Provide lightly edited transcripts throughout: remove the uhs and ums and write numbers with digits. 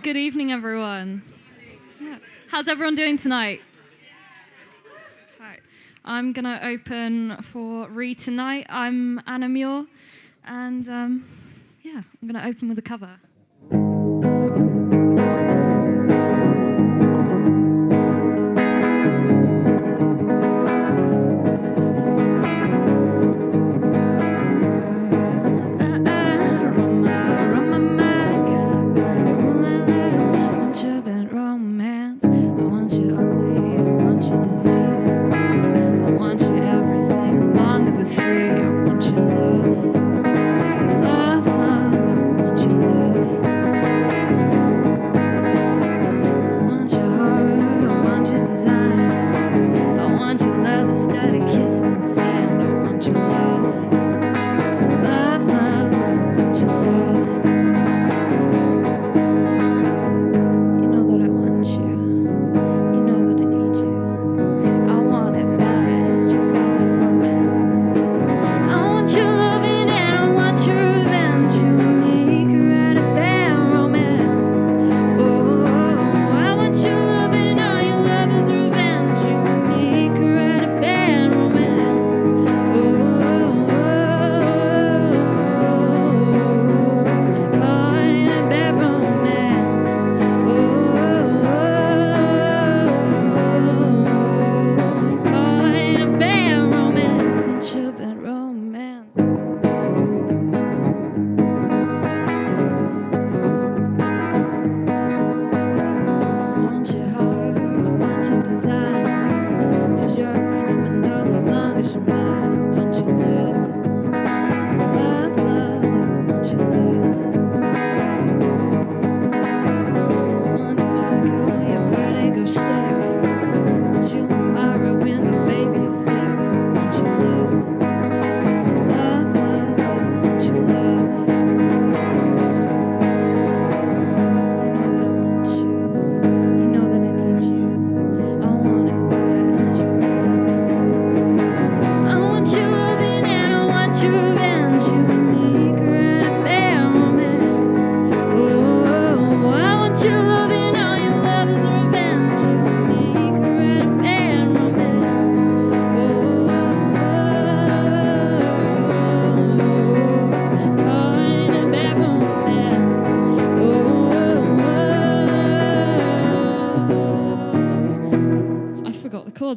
Good evening, everyone. Yeah. How's everyone doing tonight? Right. I'm going to open for Re tonight. I'm Anna Muir, and I'm going to open with a cover.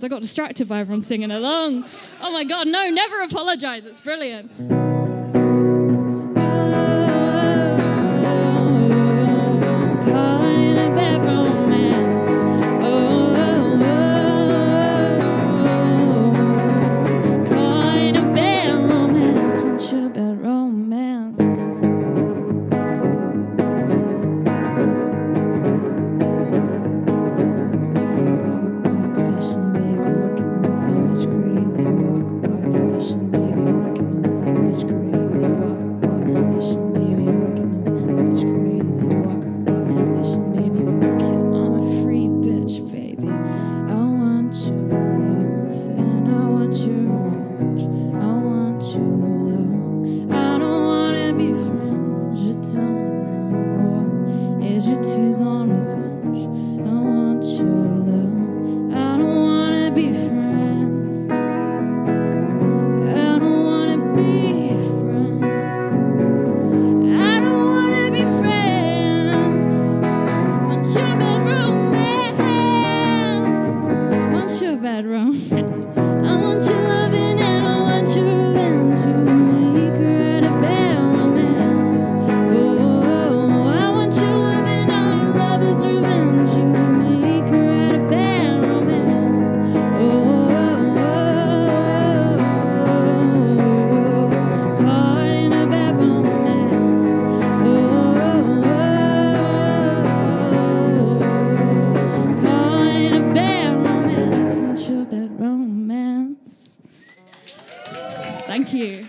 I got distracted by everyone singing along. Oh my God, no, never apologize. It's brilliant. Thank you.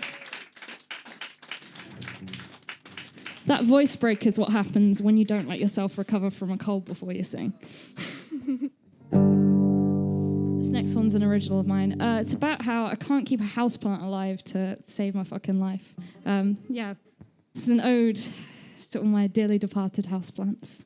That voice break is what happens when you don't let yourself recover from a cold before you sing. This next one's an original of mine. It's about how I can't keep a houseplant alive to save my fucking life. This is an ode to all my dearly departed houseplants.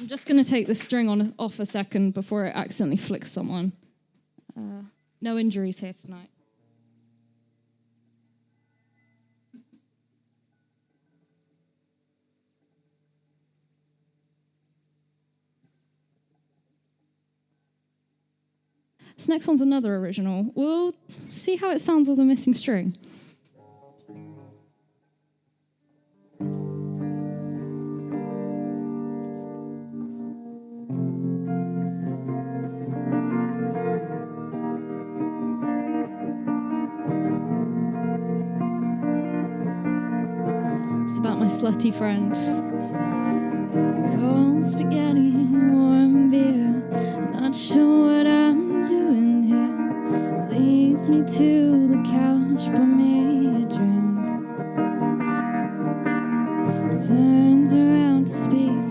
I'm just going to take the string off a second before it accidentally flicks someone. No injuries here tonight. This next one's another original. We'll see how it sounds with a missing string. It's about my slutty friend. Cold spaghetti, warm beer. Not sure what I'm doing here. Leads me to the couch, pour me a drink. Turns around to speak.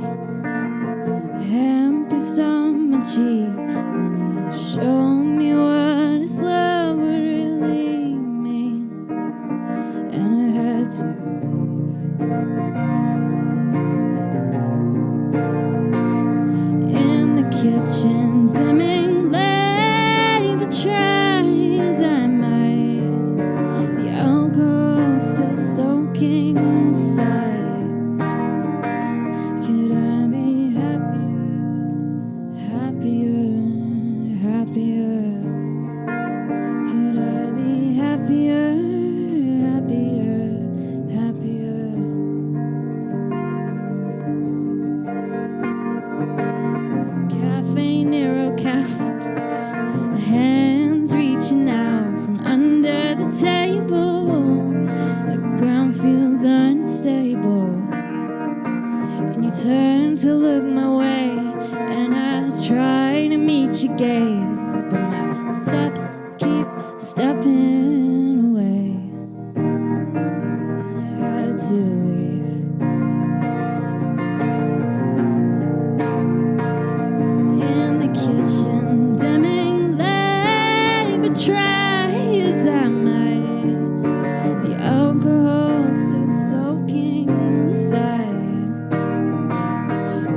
Hand placed on my cheek. And he showed me what his love would really mean. And I had to. In the kitchen, dimming light, but try as I might, the alcohol still soaking inside. Could I be happier, happier, happier? Could I be happier, happier, happier? Cafe Nero cafe, hands reaching out from under the table. The ground feels unstable, and you turn to look my way, and I try to meet your gaze, but my steps keep stepping away, and I had to leave. In the kitchen, dimming light, but try as I might, the alcohol still soaking inside.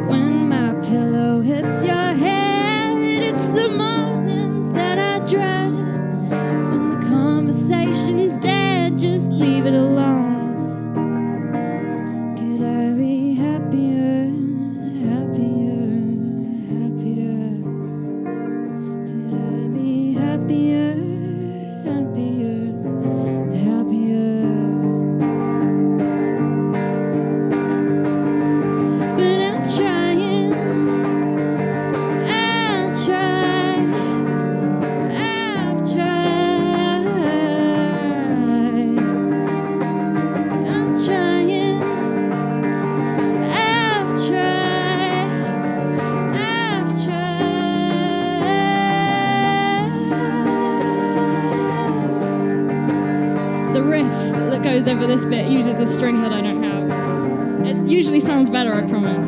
When my pillow hits your head, it's the mornings that I dread. When the conversation's dead, just leave it alone. Could I be happier, happier, happier? Could I be happier, happier, happier? But I'm trying, I'll try, I'll try. I'm trying, I'll try, I'll try. The riff that goes over this bit uses a string that I don't have. It usually sounds better, I promise.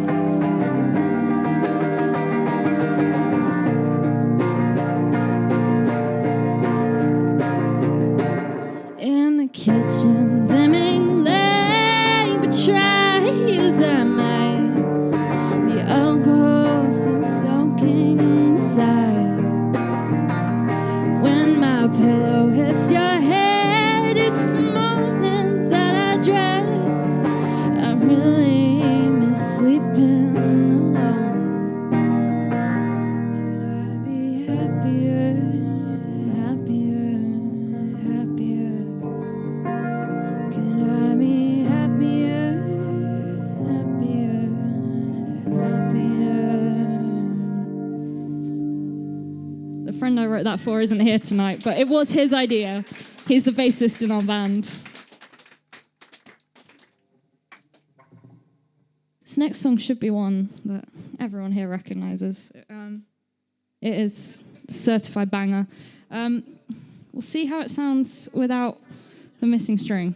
In the kitchen, dimming light, but try as I might, the alcohol still soaking inside. When my pillow hits your head, it's the mornings that I dread. I really miss sleeping alone. Could I be happier, happier, happier? Could I be happier, happier, happier? The friend I wrote that for isn't here tonight, but it was his idea. He's the bassist in our band. This next song should be one that everyone here recognizes. It is a certified banger. We'll see how it sounds without the missing string.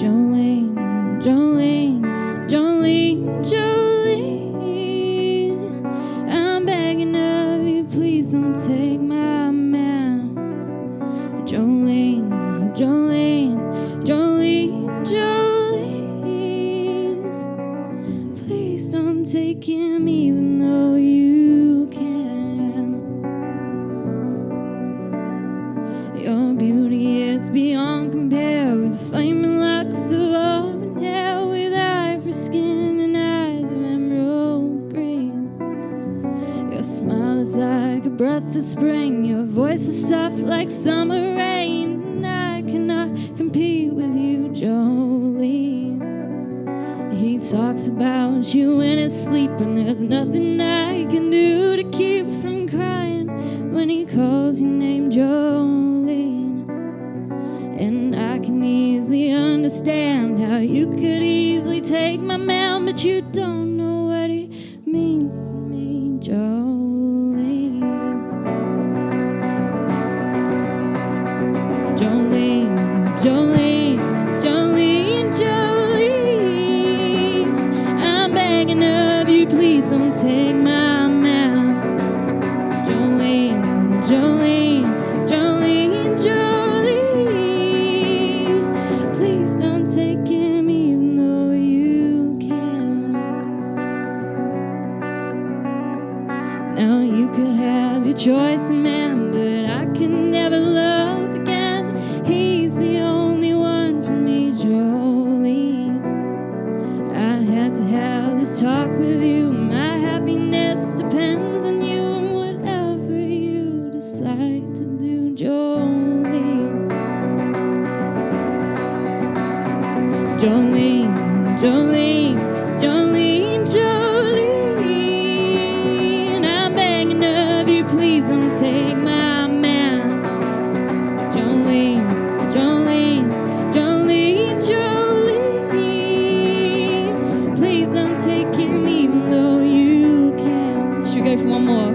Jolene, Jolene, Jolene, Jolene, I'm begging of you, please don't take my man. Your smile is like a breath of spring. Your voice is soft like summer rain. I cannot compete with you, Jolene. He talks about you in his sleep, and there's nothing I can do to keep from crying when he calls your name, Jolene. And I can easily understand how you could easily take my man, but you don't know what he means to me, Jolene. Jolene, Jolene, Jolene, Jolene. I'm begging of you, please don't take my man. Jolene, Jolene, Jolene, Jolene. Please don't take him even though you can. Now you could have your choice, man, but I can never love again. He's the only one for me, Jolene. I had to have this talk with you. My happiness depends on you and whatever you decide to do, Jolene. Jolene, Jolene, Jolene, Jolene. I'm begging of you, please don't take my man. Jolene, Jolene, Jolene, Jolene. Please don't take him even though you can. Should we go for one more?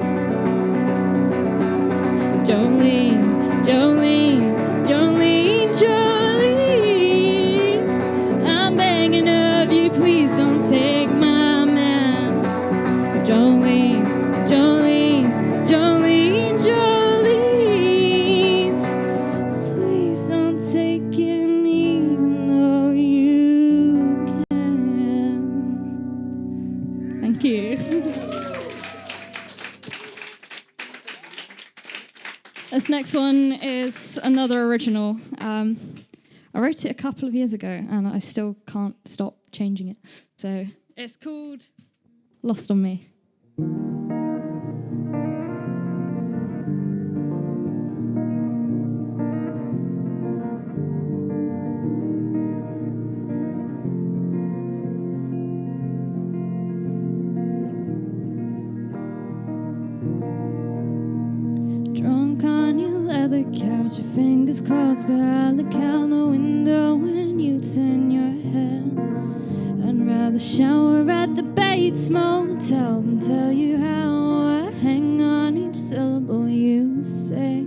Jolene, Jolene, Jolene, Jolene. I'm begging of you, please don't take my man. Jolene, Jolene, Jolene, Jolene. Please don't take him even though you can. Thank you. This next one is another original. I wrote it a couple of years ago and I still can't stop changing it. So it's called Lost on Me. Drunk on your leather couch, your fingers closed, but I look out the window when you turn your head. I'd rather shower at the Bates Motel than tell you how I hang on each syllable you say.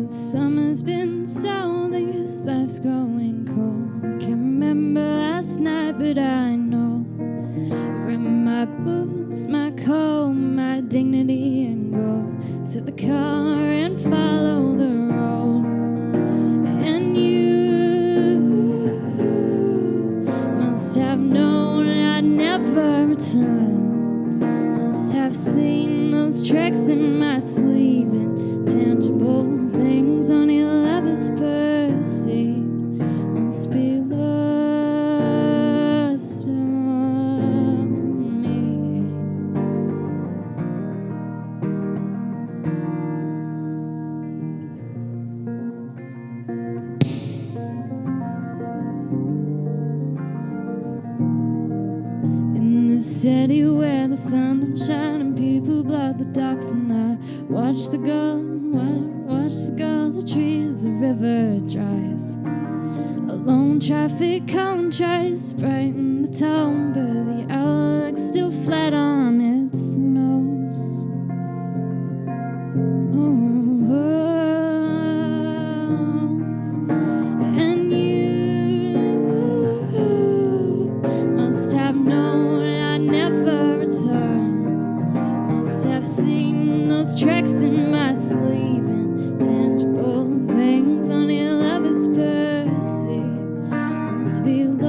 Summer's been so, I guess life's growing cold. I can't remember last night, but I know I grab my boots, my coat, my dignity, and go. Set the car and follow the road. And you must have known I'd never return. Must have seen those tricks in my sleeve and tangible things only lovers perceive. Must be lost on me. In the city where the sun don't shine and people block the docks, and I watch the girls of trees, the river dries. A lone traffic cone tries to brighten the tone, but the outlook's still flat on its nose. And you must have known I'd never return. Must have seen those tracks in my sleeve and tangible things only lovers perceive. Must be lost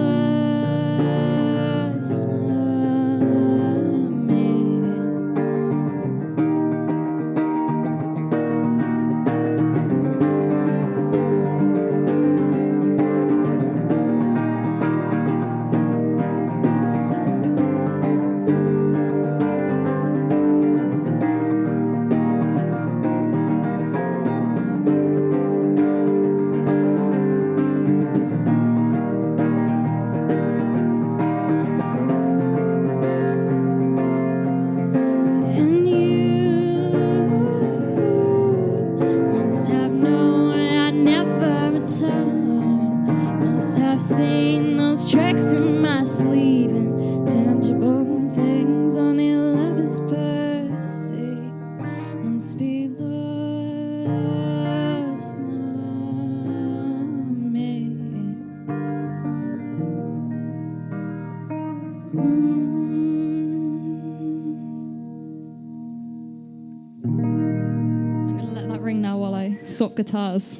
on me. I swap guitars.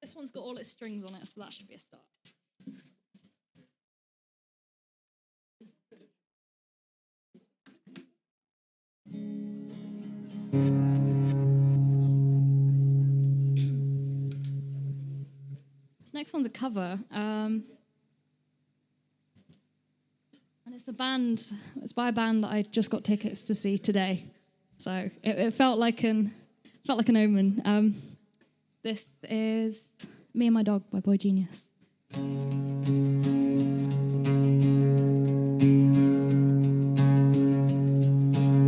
This one's got all its strings on it, so that should be a start. This next one's a cover, and it's by a band that I just got tickets to see today, so it felt like an omen. This is Me and My Dog by Boy Genius.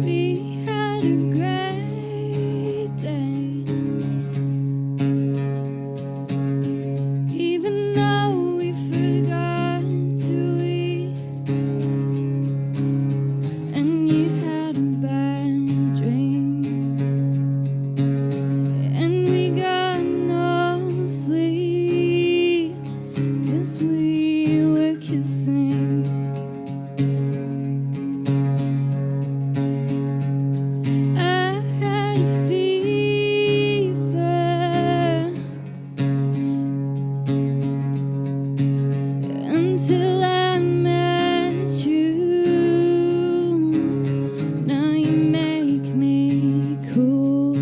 We had a great day, even though we forgot to eat, and you had a bad dream, and we got no sleep, 'cause we were kissing. I had a fever until I met you. Now you make me cool.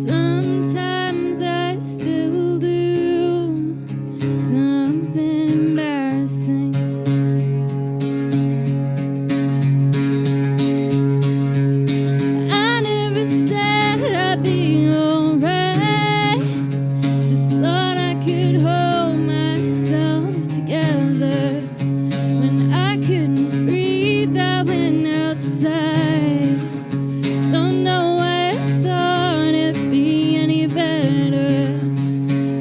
Sometimes I still do something embarrassing. I never said I'd be alright, just thought I could hold myself together. When I couldn't breathe, I went outside. Don't know why I thought it'd be any better,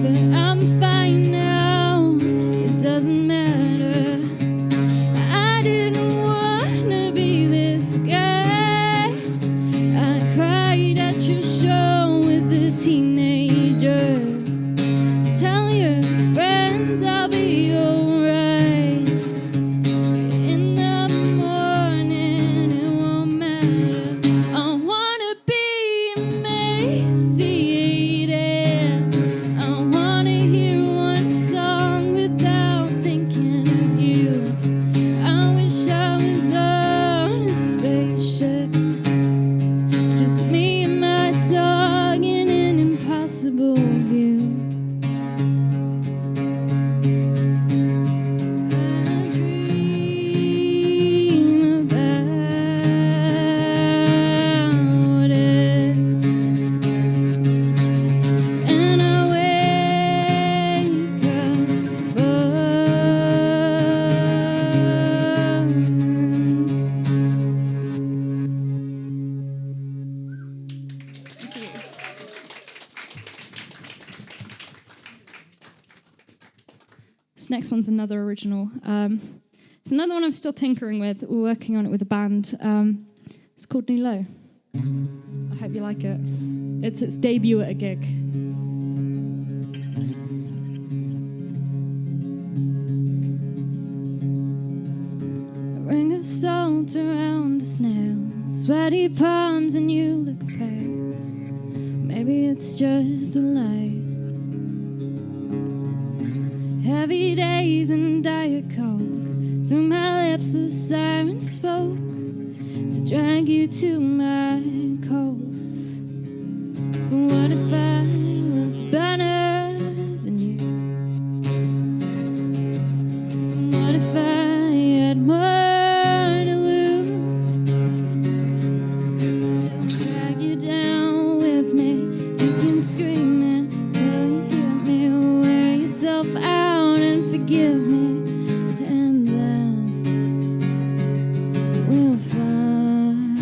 but I'm fine now, it doesn't matter. I didn't wanna be this guy. I cried at your show with the teenagers. Tell your friends I'll be alright. In the morning it won't matter. I wanna be emaciated. I wanna hear one song without thinking of you. I wish I was on a spaceship, just me and my dog in an impossible view. I dream about it, and I wake up Thank you. This next one's another original. It's another one I'm still tinkering with. We're working on it with a band. It's called New Low. I hope you like it. It's its debut at a gig. A ring of salt around a snail, sweaty palms and you look pale. Maybe it's just the light. Heavy days and Diet Coke. Through my lips the siren spoke to drag you to my coast. But what if I was better than you? What if I had more to lose? Still drag you down with me, kicking, screaming till you hit me. Wear yourself out and forgive me, and then we'll find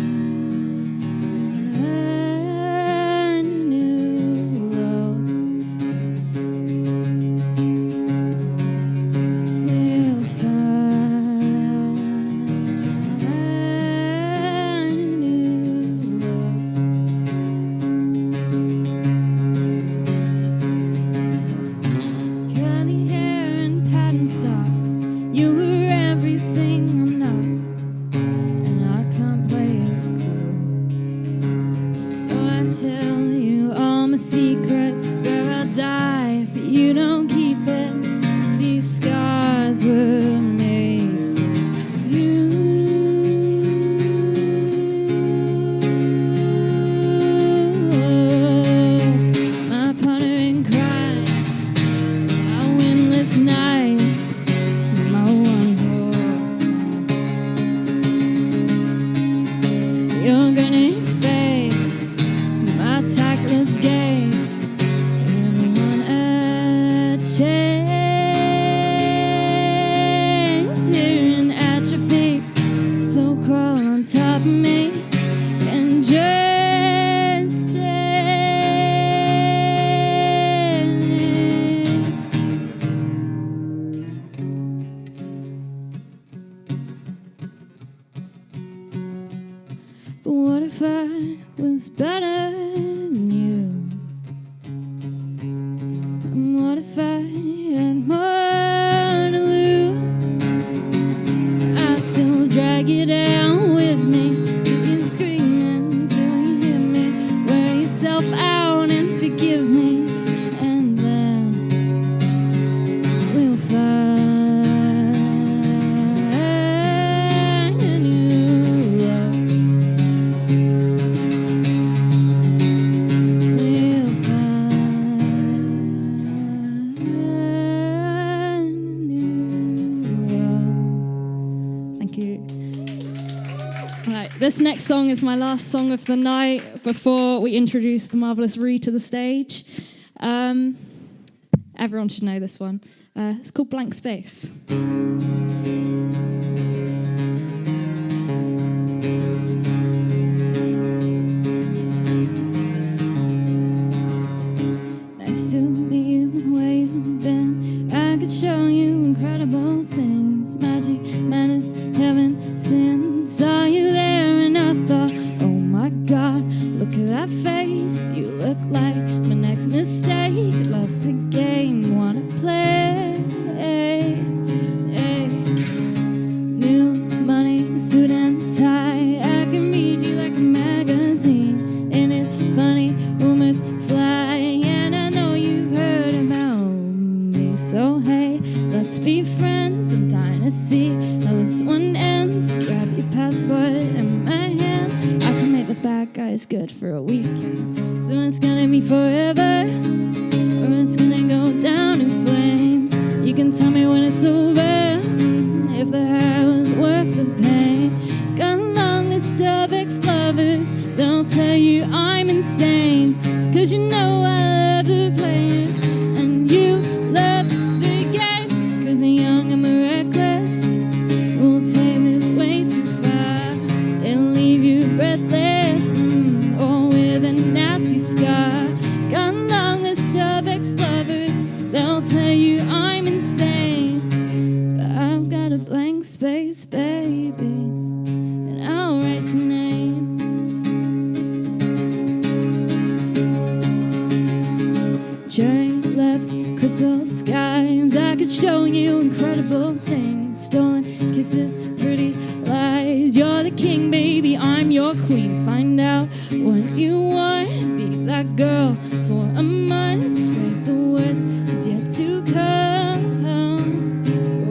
if I was better than you? And what if I had more to lose? I'd still drag you down with me. You can scream until you hear me. Wear yourself out and forgive me. And then we'll find a new love. We'll find a new love. Thank you. Right, this next song is my last song of the night before we introduce the marvelous Ree to the stage. Everyone should know this one. It's called Blank Space. Nice to meet you where you've been. I could show you incredible things. Magic, madness, heaven, sin. Saw you there and I thought, oh my God, look at that face. You look like my next mistake. Love's a game, wanna play. New money, suit and tie. I can read you like a magazine. Ain't it funny? Rumors fly, and I know you've heard about me. So hey, let's be friends. I'm dying to see how this one ends. Grab your passport in my hand. I can make the bad guys good for a weekend. So it's gonna be forever, or it's gonna go down in flames. You can tell me when it's over, if the high was worth the pain. Got a long list of ex-lovers. They'll tell you I'm insane, 'cause you know I love the players, and you love the game. 'Cause the young and the reckless will take this way too far. They'll leave you breathless, or with a nasty scar. Got a long list of ex-lovers. They'll tell you I'm insane, but I've got a blank space, baby, and I'll write your name. Cherry lips, crystal skies. I could show you incredible things. Stolen kisses, pretty lies. You're the king, baby, I'm your queen. Find out what you want. Be that girl for a month. But the worst is yet to come.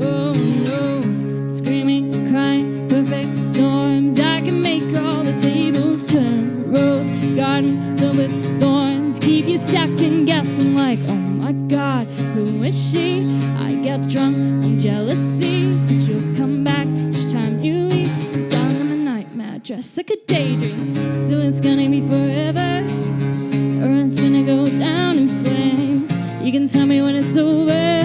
Oh no, screaming, crying, perfect storms. I can make all the tables turn. Rose garden filled with thorns. Keep you second guessing like, oh my God, who is she? I get drunk on jealousy, but she'll come back each time you leave. 'Cause darling, I'm a nightmare, dressed like a daydream. So it's gonna be forever, or it's gonna go down in flames. You can tell me when it's over,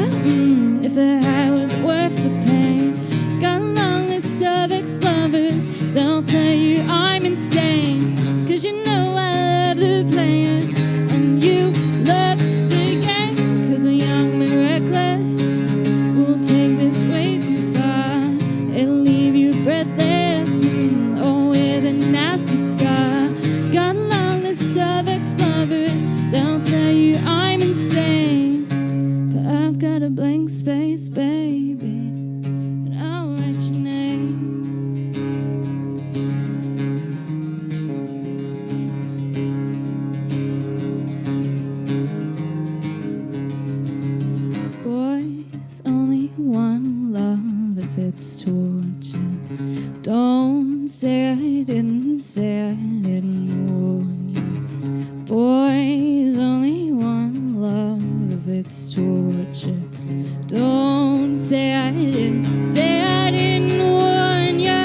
if the high was worth the pain. Got a long list of ex-lovers. They'll tell you I'm insane, 'cause you know I love the players, and you love the game. 'Cause we're young and reckless. We'll take this way too far. It'll leave you breathless, or with a nasty scar. Got a long list of ex-lovers. They'll tell you I'm insane, but I've got a blank space, baby, and I'll write your name. Boys, only one love if it's torture. Don't say I didn't warn you. Boys, only one love if it's torture. Don't say I didn't warn you.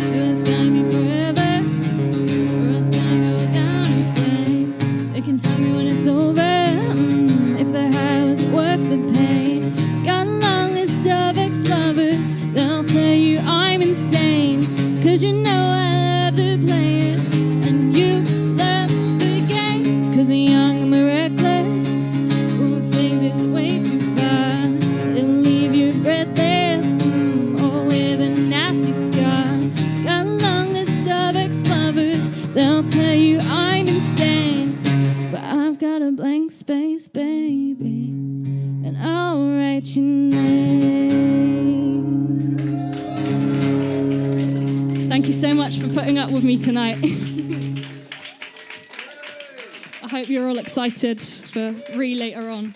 So it's gonna be forever, or it's gonna go down in flame. They can tell me when it's over, if the high was worth the pain. Got a long list of ex-lovers. They'll tell you I'm insane, 'cause you know I love the players, and you They'll tell you I'm insane, but I've got a blank space, baby, and I'll write your name. Thank you so much for putting up with me tonight. I hope you're all excited for later on.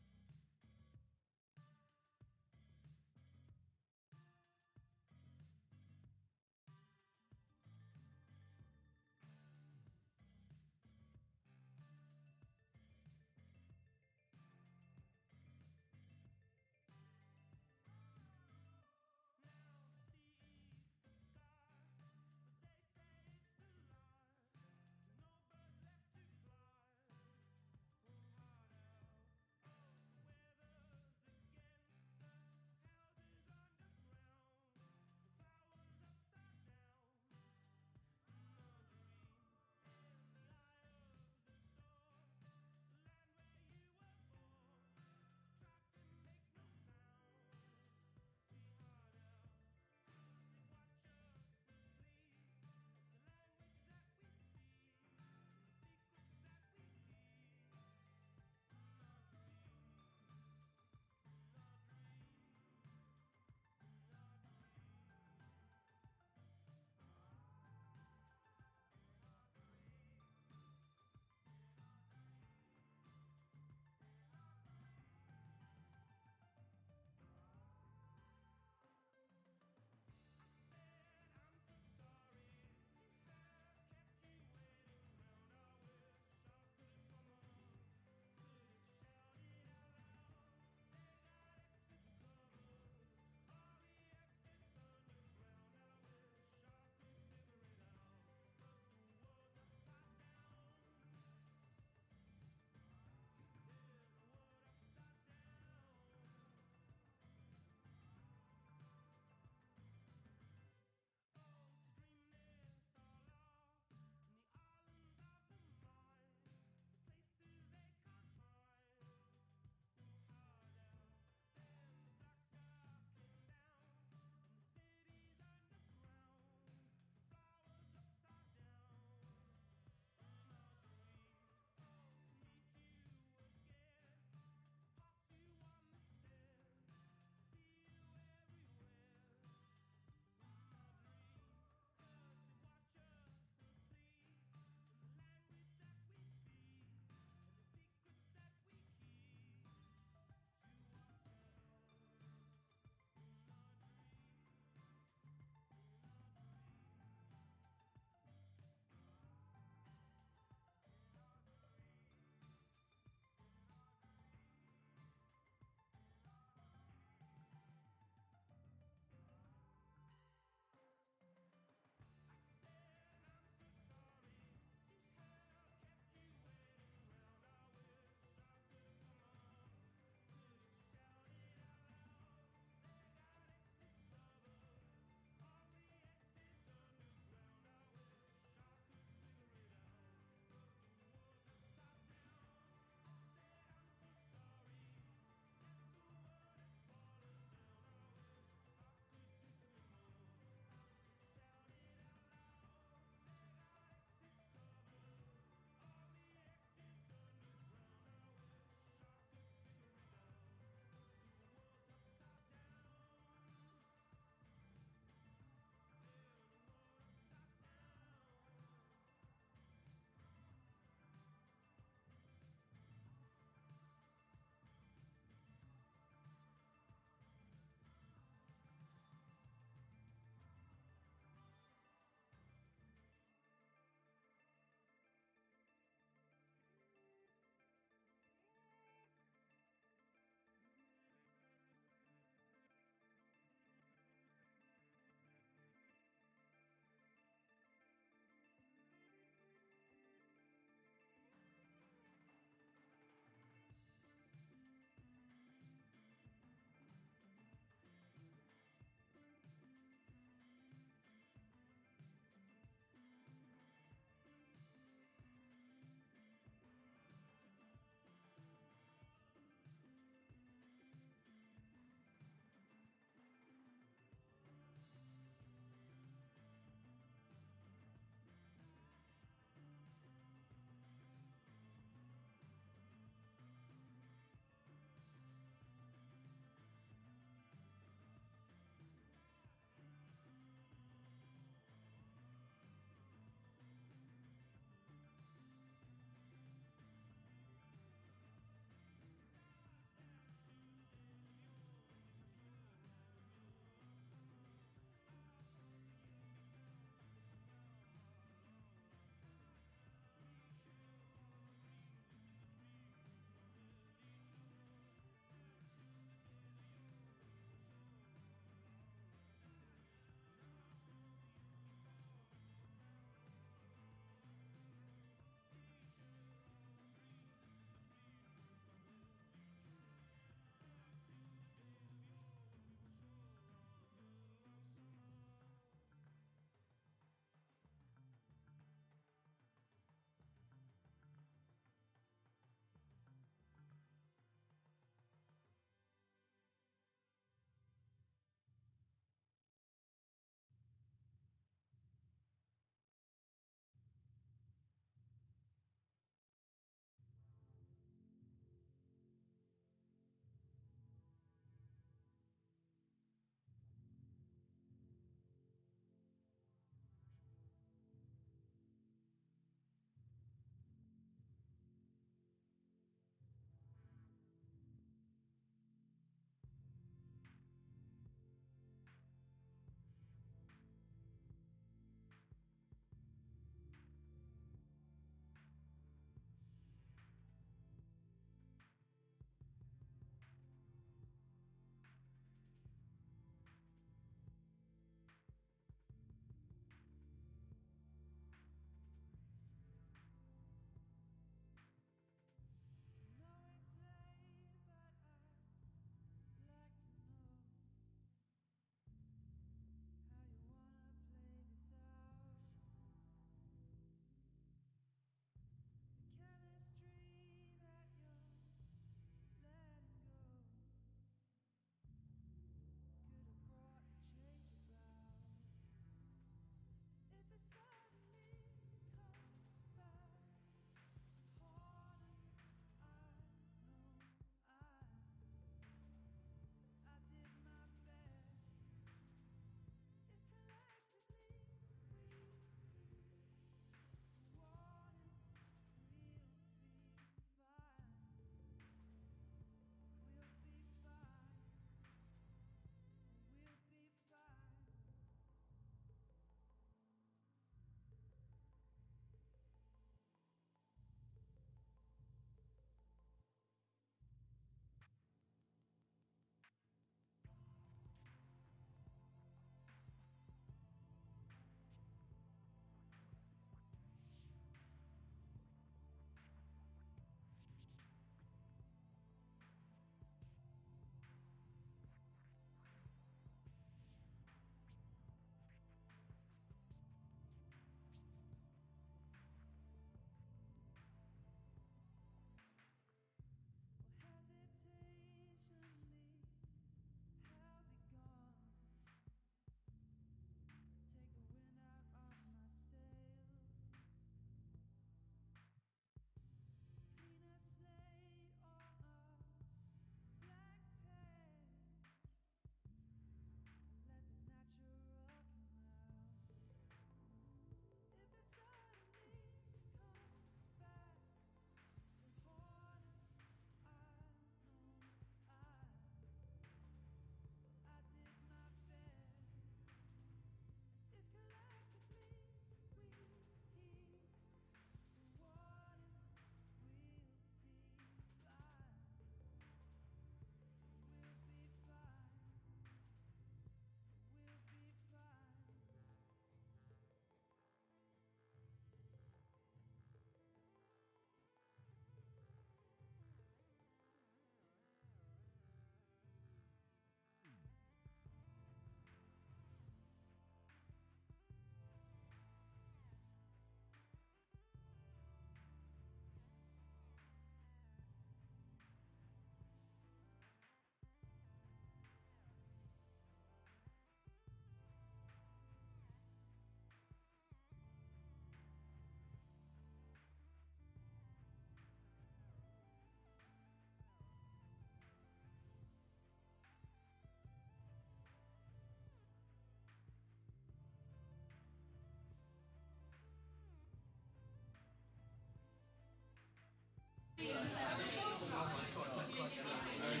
Very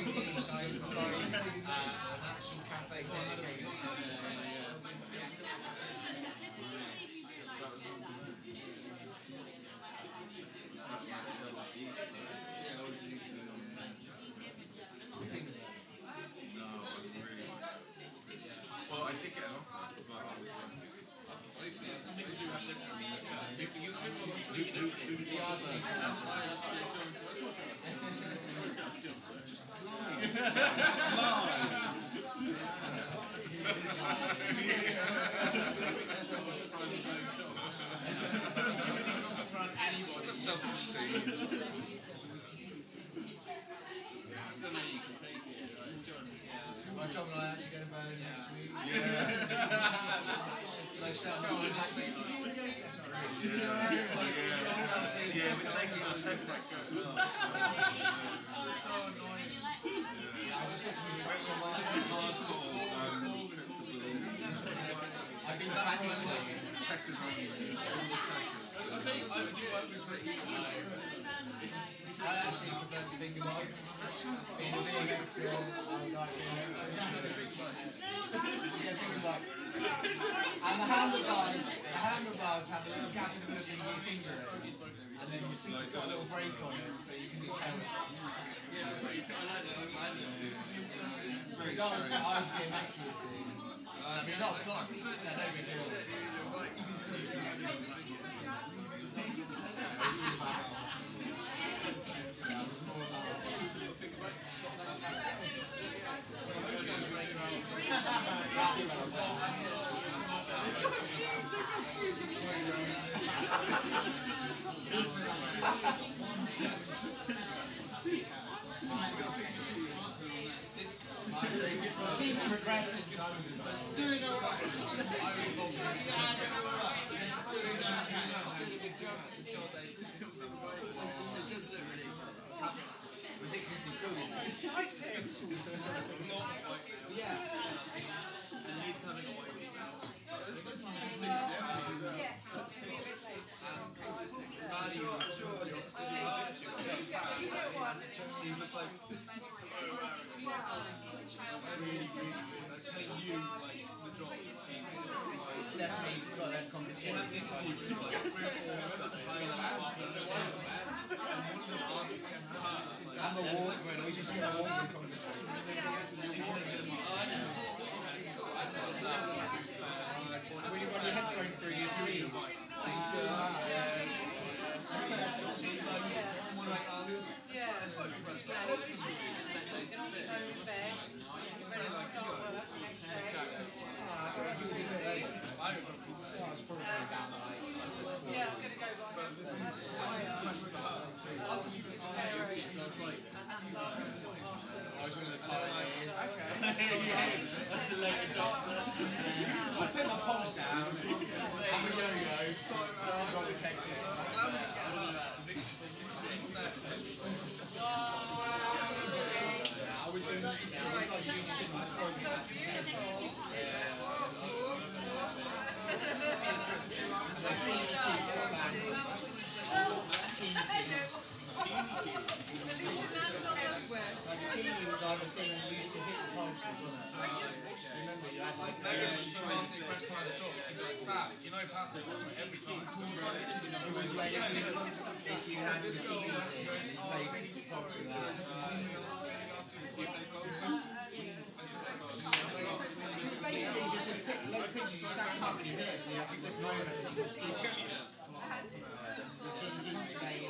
niche. I've got an actual cafe dedicated. Well, I did get an offer, but I was self-esteem. So now you can take it, right? John, My job and I actually get a bone next week. Yeah, we're taking our test that goes So annoying. I just got some tricks on my I've been practicing checkers on you. I think I do like I actually prefer to think about it. Being a big extra, I was like, you get things like, and the handlebars have a little gap in the middle so you can get your finger in, and then your seat's got a little brake on it so you can do tail touch. Yeah, I like that. Very I was strange. BMX, you see. I mean, not no big I seem to regress in time of this. Doing alright. It does look really Ridiculously cool. yeah. And he's having a white She was like so really telling you like the job. It's definitely got that competition. I'm a walkman, we should do a walkman competition. When you run your headphones through your sleeve, you still That's the latest answer. I put my poles down, I'm a yo-yo, so I've got to take it. I was doing Bikini was like the thing that used to hit the poles, wasn't it? Remember, you had like You know, passive every time. it was like if you had the keys in, it's like poles with that. Basically, just a low picture, you stack them up in your head, so you have to click moments and just keep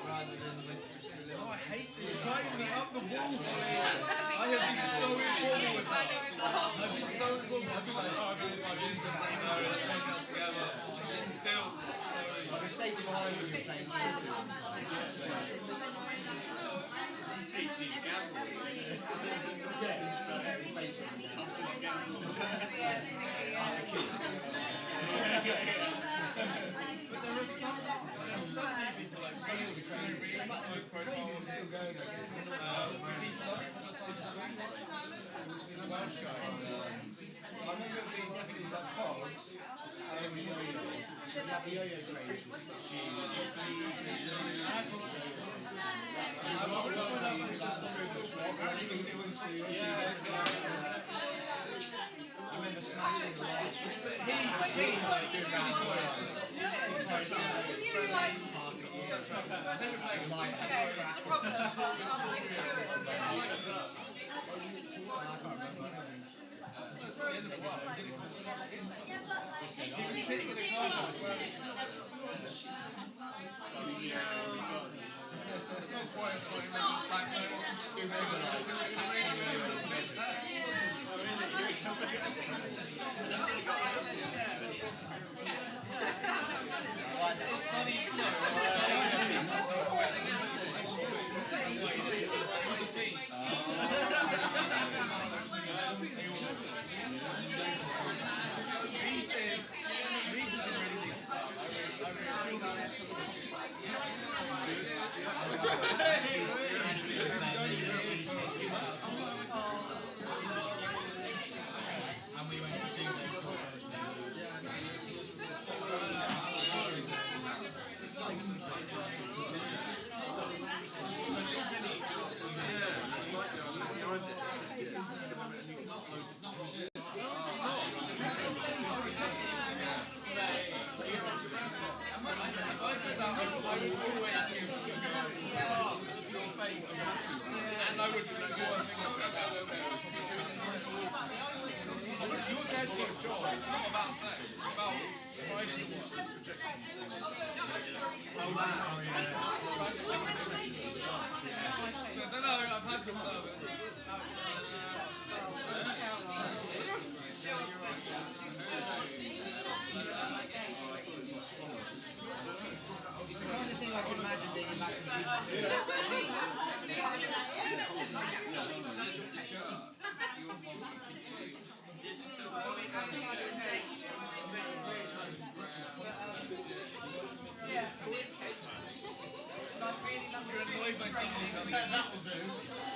rather than with I hate this. Trying me up the wall. I have been so informal with that. I've been so informal. I've been like, oh, I'm going to do something. Let's make it together. She's still so. like the stakes behind when you're playing Splatoon. Yeah, it's basically But there are some people like still going. I remember being definitely like pogs, and it was yo-yos. have the yo-yo craze. I remember smashing the lights. And we went to see those photos. Your dad's got a job. It's not about sex. It's about providing you with Oh wow, yeah. I don't know. I've had this service. It's the kind of thing I can imagine being in that You're annoyed by something coming in.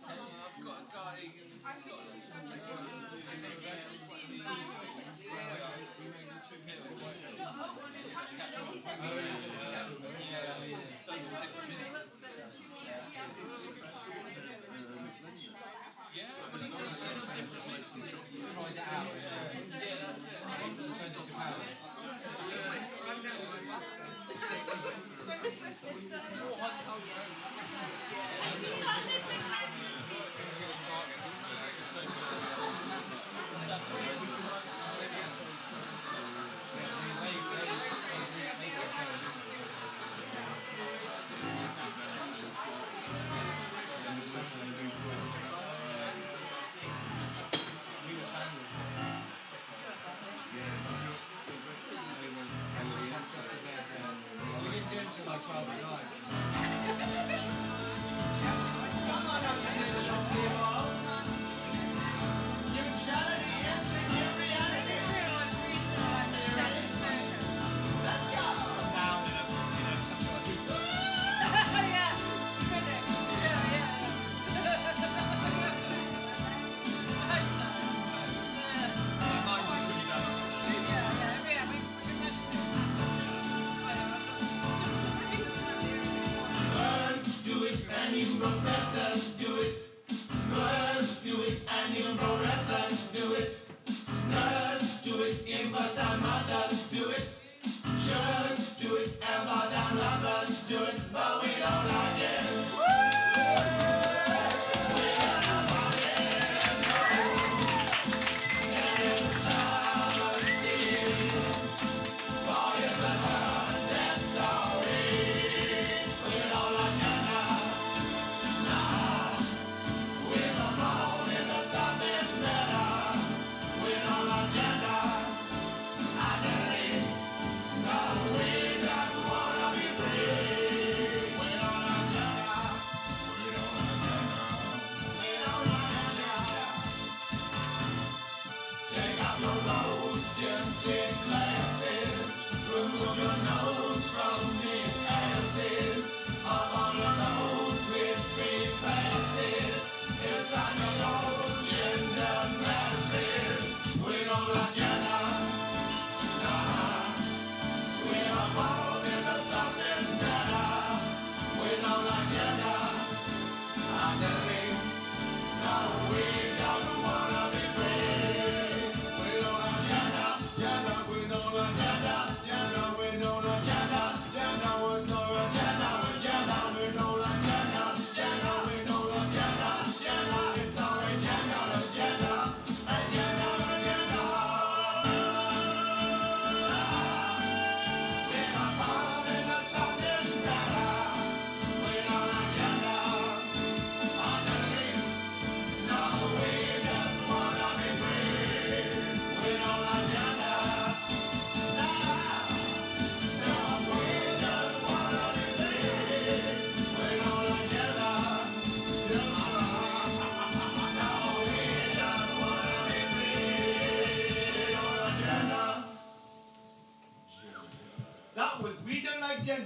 I've got a guy in Scotland. Yeah, but he does different places. tries it out. Yeah, that's it. Turns it to power. We didn't do it until like 12 at night. Do it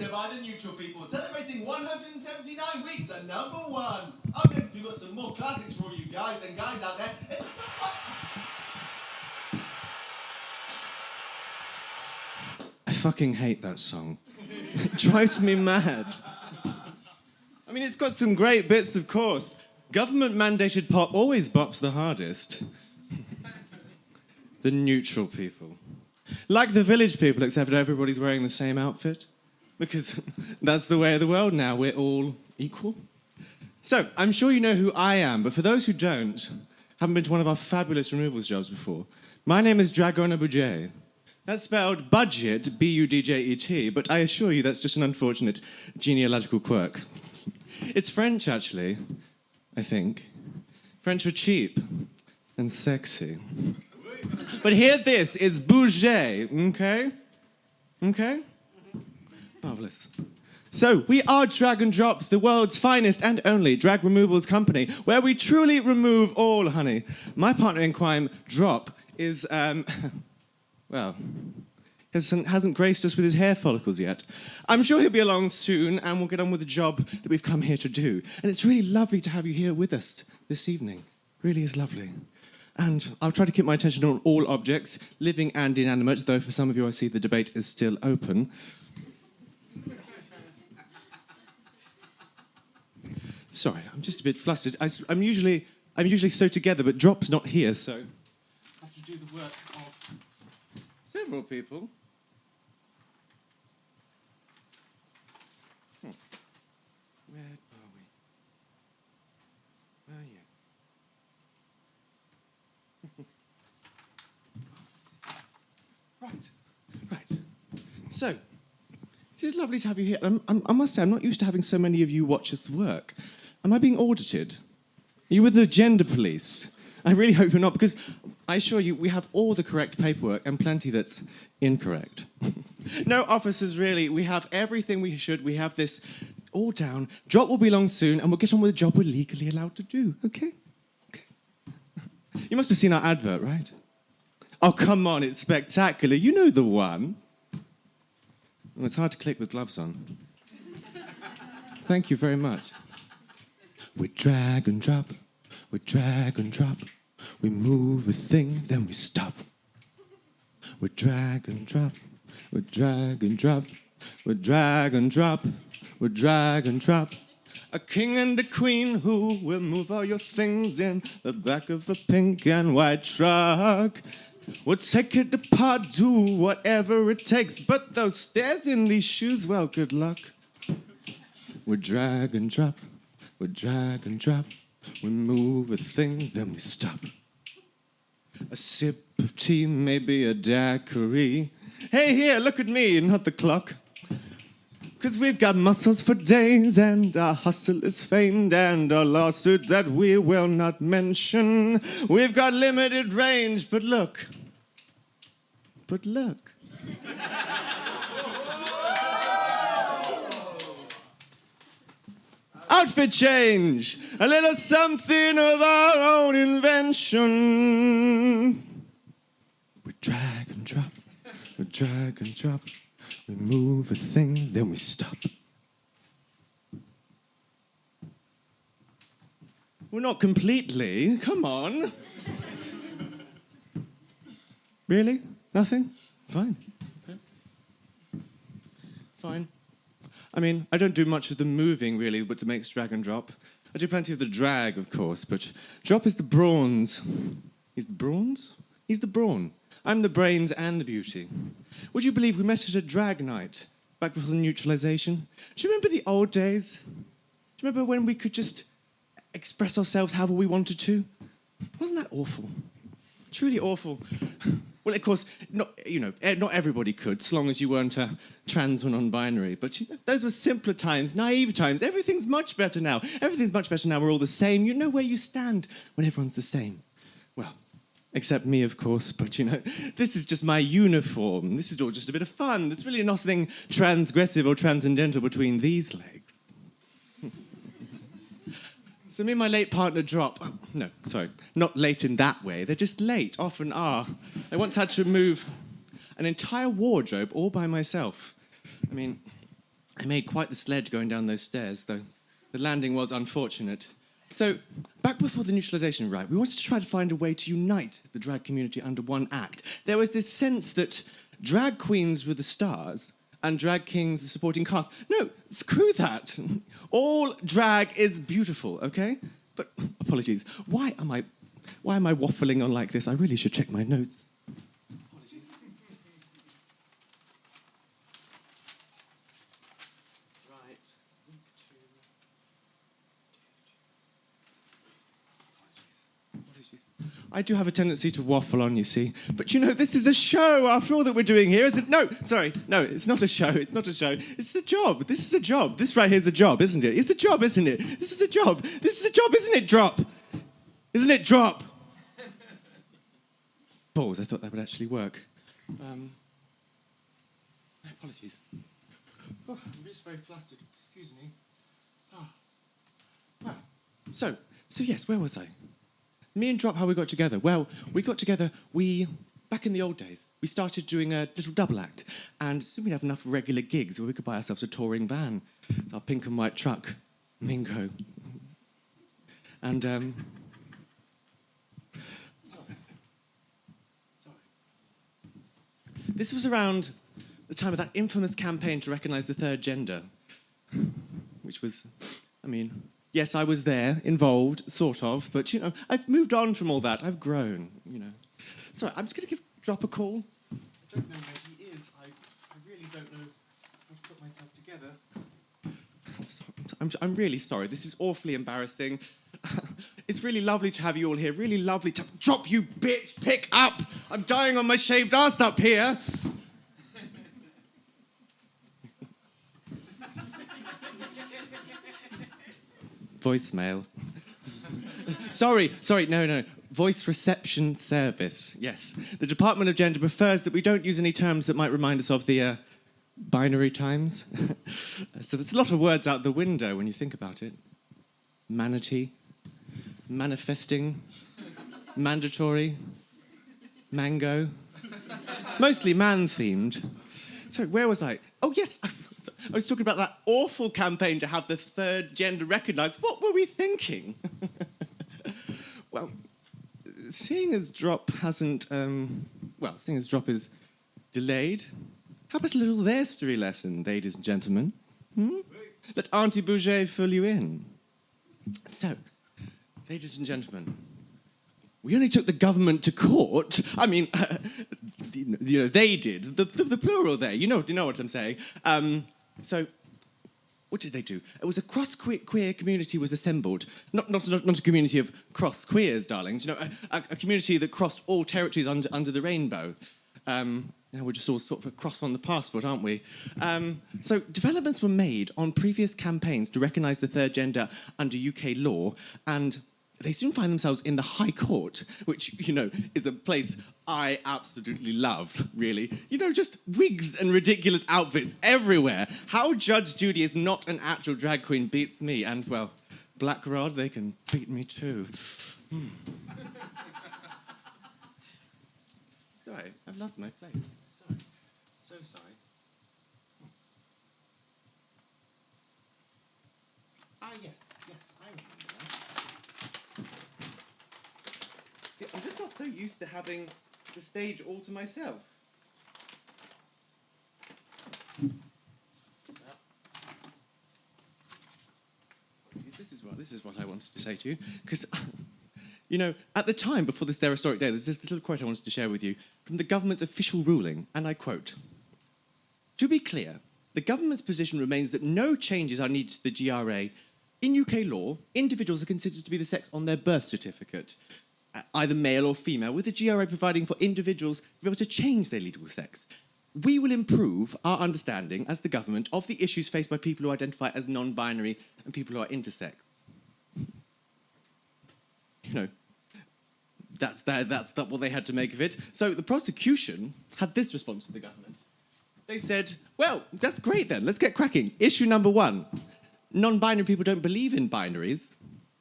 Agenda by the Neutral People, celebrating 179 weeks at #1. Up next, we've got some more classics for all you guys and guys out there. I fucking hate that song. It drives me mad. I mean, it's got some great bits, of course. Government-mandated pop always bops the hardest. The Neutral People. Like the Village People, except everybody's wearing the same outfit. Because that's the way of the world now. We're all equal. So, I'm sure you know who I am, but for those who don't, haven't been to one of our fabulous removals jobs before, my name is Dragona Budget. That's spelled budget, B-U-D-J-E-T, but I assure you that's just an unfortunate genealogical quirk. It's French, actually, I think. French for cheap and sexy. But hear this, it's bouger, okay? Okay? Marvelous. So, we are Drag and Drop, the world's finest and only drag removals company, where we truly remove all, honey. My partner in crime, Drop, is, well, hasn't graced us with his hair follicles yet. I'm sure he'll be along soon, and we'll get on with the job that we've come here to do. And it's really lovely to have you here with us this evening. Really is lovely. And I'll try to keep my attention on all objects, living and inanimate, though for some of you I see the debate is still open. Sorry, I'm just a bit flustered. I'm usually so together, but Drop's not here, so I have to do the work of several people. Where are we? Ah, yes. Right. So, it is lovely to have you here. I must say, I'm not used to having so many of you watch us work. Am I being audited? Are you with the gender police? I really hope you're not, because I assure you, we have all the correct paperwork and plenty that's incorrect. No, officers, really. We have everything we should. We have this all down. Drop will be along soon, and we'll get on with the job we're legally allowed to do, okay? Okay. You must have seen our advert, right? Oh, come on, it's spectacular. You know the one. Well, it's hard to click with gloves on. Thank you very much. We drag and drop, we drag and drop. We move a thing, then we stop. We drag and drop, we drag and drop. We drag and drop, we drag and drop. A king and a queen who will move all your things in the back of a pink and white truck. We'll take it apart, do whatever it takes. But those stairs in these shoes, well, good luck. We drag and drop, we drag and drop. We move a thing, then we stop. A sip of tea, maybe a daiquiri. Hey, here, look at me, not the clock. 'Cause we've got muscles for days, and our hustle is famed, and our lawsuit that we will not mention. We've got limited range, but look. But look. Outfit change! A little something of our own invention. We drag and drop, we drag and drop. We move a thing, then we stop. Well, not completely. Come on. Really? Nothing? Fine. Okay. Fine. I mean, I don't do much of the moving, really, but it makes drag and drop. I do plenty of the drag, of course, but Drop is the brawns. He's the brawns? He's the brawn. I'm the brains and the beauty. Would you believe we met at a drag night back before the neutralization? Do you remember the old days? Do you remember when we could just express ourselves however we wanted to? Wasn't that awful? Truly awful. Well, of course, not everybody could, so long as you weren't a trans or non-binary. But those were simpler times, naive times. Everything's much better now. Everything's much better now. We're all the same. You know where you stand when everyone's the same. Well, except me, of course, but this is just my uniform. This is all just a bit of fun. There's really nothing transgressive or transcendental between these legs. So me and my late partner Drop, no, sorry, not late in that way. They're just late, often are. I once had to move an entire wardrobe all by myself. I mean, I made quite the sledge going down those stairs, though the landing was unfortunate. So, back before the neutralisation right, we wanted to try to find a way to unite the drag community under one act. There was this sense that drag queens were the stars and drag kings the supporting cast. No, screw that. All drag is beautiful, okay? But, apologies, why am I waffling on like this? I really should check my notes. Apologies. Right. Apologies. I do have a tendency to waffle on, you see. But you know, this is a show after all that we're doing here, isn't it? No, sorry. No, it's not a show. It's not a show. It's a job. This is a job. This right here is a job, isn't it? It's a job, isn't it? This is a job. This is a job, isn't it? Drop. Isn't it? Drop. Balls, I thought that would actually work. Apologies. Oh, I'm just very flustered. Excuse me. Oh. Well, so yes, where was I? Me and Drop, how we got together? Well, we got together, back in the old days, we started doing a little double act, and soon we'd have enough regular gigs where we could buy ourselves a touring van. It's our pink and white truck, Mingo. And, Sorry. This was around the time of that infamous campaign to recognise the third gender, which was, I mean, yes, I was there, involved, sort of, but, you know, I've moved on from all that. I've grown, you know. Sorry, I'm just going to give Drop a call. I don't know where he is. I really don't know how to put myself together. I'm really sorry. This is awfully embarrassing. It's really lovely to have you all here. Really lovely to... Drop, you bitch! Pick up! I'm dying on my shaved ass up here! Voicemail. Sorry, no. Voice reception service, yes. The Department of Gender prefers that we don't use any terms that might remind us of the binary times. So there's a lot of words out the window when you think about it. Manatee, manifesting, mandatory, mango. Mostly man-themed. Sorry, where was I? Oh, yes, I was talking about that awful campaign to have the third gender recognised. What were we thinking? Well, seeing as Drop hasn't, seeing as Drop is delayed, how about a little history lesson, ladies and gentlemen? Let Auntie Bouget fill you in. So, ladies and gentlemen, we only took the government to court. I mean, you know, they did. The plural there. You know what I'm saying. So, what did they do? It was a cross-queer community was assembled. Not a community of cross-queers, darlings. You know, a community that crossed all territories under the rainbow. Now we're just all sort of a cross on the passport, aren't we? So developments were made on previous campaigns to recognise the third gender under UK law, and they soon find themselves in the High Court, which, you know, is a place I absolutely loved, really. You know, just wigs and ridiculous outfits everywhere. How Judge Judy is not an actual drag queen beats me, and, well, Black Rod, they can beat me too. Sorry, I've lost my place. Sorry. So sorry. Yes, I remember that. See, I'm just not so used to having the stage all to myself. This is what I wanted to say to you, because, you know, at the time before this their historic day, there's this little quote I wanted to share with you from the government's official ruling, and I quote: "To be clear, the government's position remains that no changes are needed to the GRA. In UK law, individuals are considered to be the sex on their birth certificate, either male or female, with the GRA providing for individuals to be able to change their legal sex. We will improve our understanding as the government of the issues faced by people who identify as non-binary and people who are intersex." You know, that's what they had to make of it. So the prosecution had this response to the government. They said, well, that's great then, let's get cracking. Issue number 1. Non-binary people don't believe in binaries.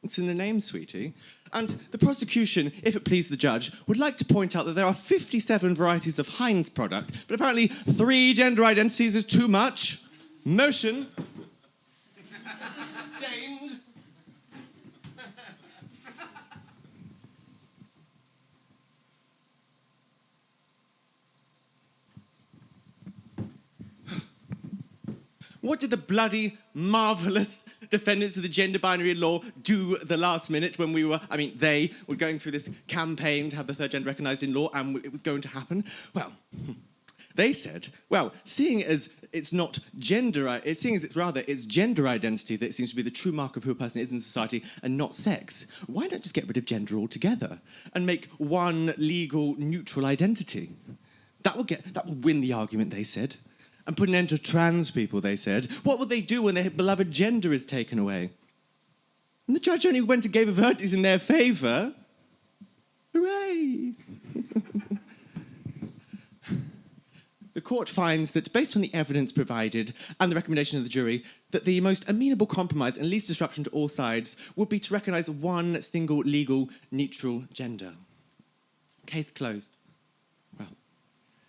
It's in the name, sweetie. And the prosecution, if it pleased the judge, would like to point out that there are 57 varieties of Heinz product, but apparently 3 gender identities is too much. Motion. Sustained. What did the bloody marvellous defendants of the gender binary law do the last minute when they were going through this campaign to have the third gender recognised in law and it was going to happen? Well, they said, well, seeing as it's gender identity that seems to be the true mark of who a person is in society and not sex, why not just get rid of gender altogether and make one legal neutral identity? That would win the argument, they said. And put an end to trans people, they said. What will they do when their beloved gender is taken away? And the judge only went and gave a verdict in their favour. Hooray! The court finds that, based on the evidence provided and the recommendation of the jury, that the most amenable compromise and least disruption to all sides would be to recognise one single legal neutral gender. Case closed. Well,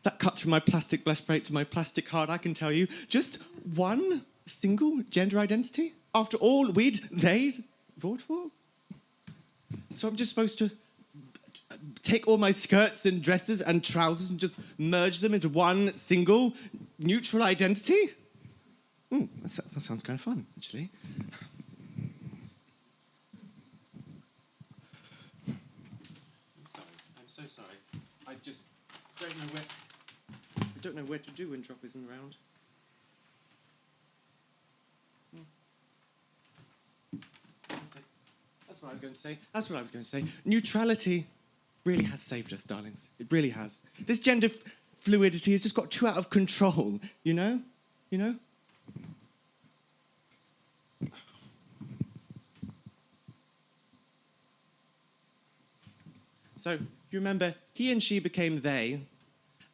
that cut through my plastic breastplate to my plastic heart, I can tell you. Just one single gender identity? After all they'd fought for? So I'm just supposed to take all my skirts and dresses and trousers and just merge them into one single neutral identity? That sounds kind of fun, actually. I'm so sorry. I just don't know where to do when Drop isn't around. That's what I was going to say. Neutrality really has saved us, darlings. It really has. This gender fluidity has just got too out of control, you know? You know? So, you remember, he and she became they,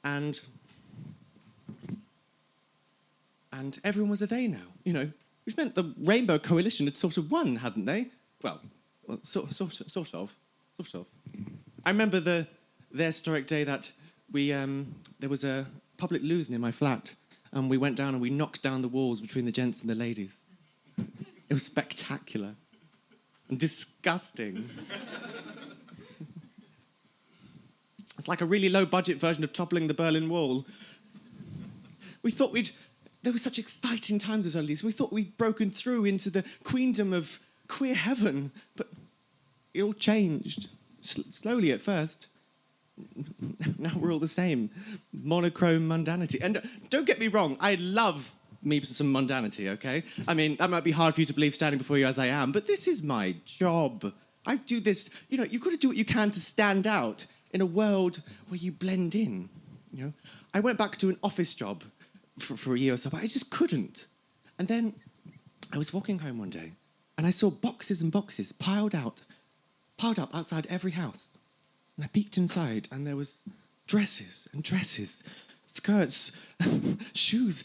and everyone was a they now, you know, which meant the Rainbow Coalition had sort of won, hadn't they? Well, sort of. I remember their historic day that there was a public loo near my flat, and we went down and we knocked down the walls between the gents and the ladies. It was spectacular and disgusting. It's like a really low-budget version of toppling the Berlin Wall. We thought there were such exciting times as early. We thought we'd broken through into the queendom of queer heaven, but it all changed. Slowly at first. Now we're all the same. Monochrome mundanity. And don't get me wrong, I love me some mundanity, okay? I mean, that might be hard for you to believe standing before you as I am, but this is my job. I do this, you know, you've got to do what you can to stand out in a world where you blend in, you know? I went back to an office job for a year or so, but I just couldn't. And then I was walking home one day, and I saw boxes and boxes piled up outside every house. And I peeked inside, and there was dresses and dresses, skirts, shoes,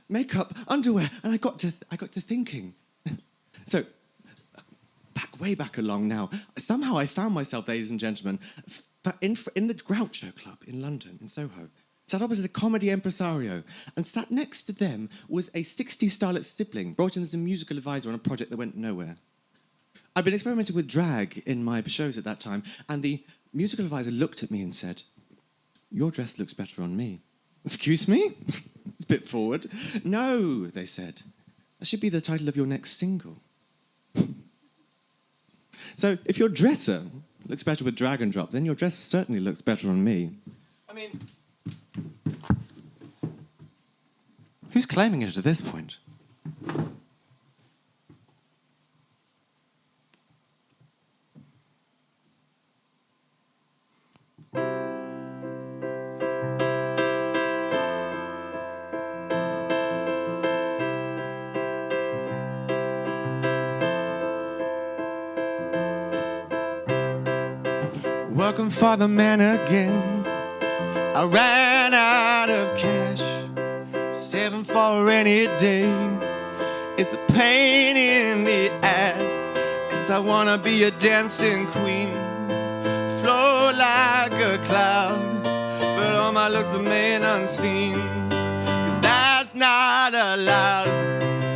makeup, underwear, and I got to thinking. So, way back along now, somehow I found myself, ladies and gentlemen, in the Groucho Club in London, in Soho. Sat opposite a comedy impresario, and sat next to them was a 60s starlet sibling, brought in as a musical advisor on a project that went nowhere. I'd been experimenting with drag in my shows at that time, and the musical advisor looked at me and said, "Your dress looks better on me." Excuse me? It's a bit forward. "No," they said. "That should be the title of your next single." So if your dresser looks better with drag and drop, then your dress certainly looks better on me. I mean, who's claiming it at this point? Working for the man again. I ran out of cash, saving for a rainy day. It's a pain in the ass, 'cause I wanna be a dancing queen, float like a cloud, but all my looks remain unseen, 'cause that's not allowed.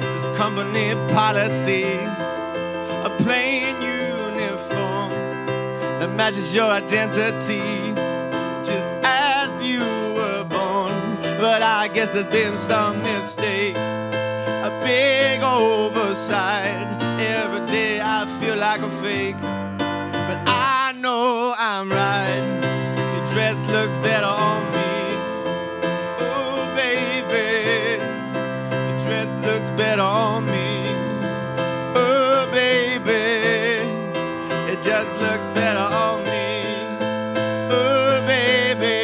This company policy, a plain uniform that matches your identity, just as you were born. But I guess there's been some mistake, a big oversight. Every day I feel like a fake, but I know I'm right. Your dress looks better on me. Oh baby, your dress looks better on me. Oh baby, it just looks better on me. Oh baby,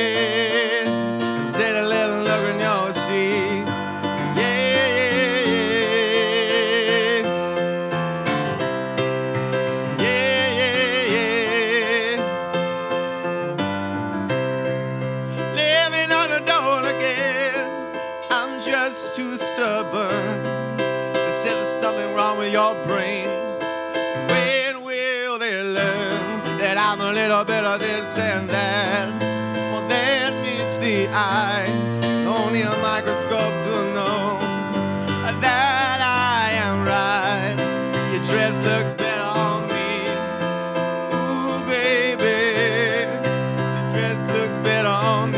take a little look and you'll see. Just too stubborn. Instead of something wrong with your brain. When will they learn that I'm a little bit of this and that? More than meets the eye. Don't need a microscope to know that I am right. Your dress looks better on me. Ooh, baby, your dress looks better on me.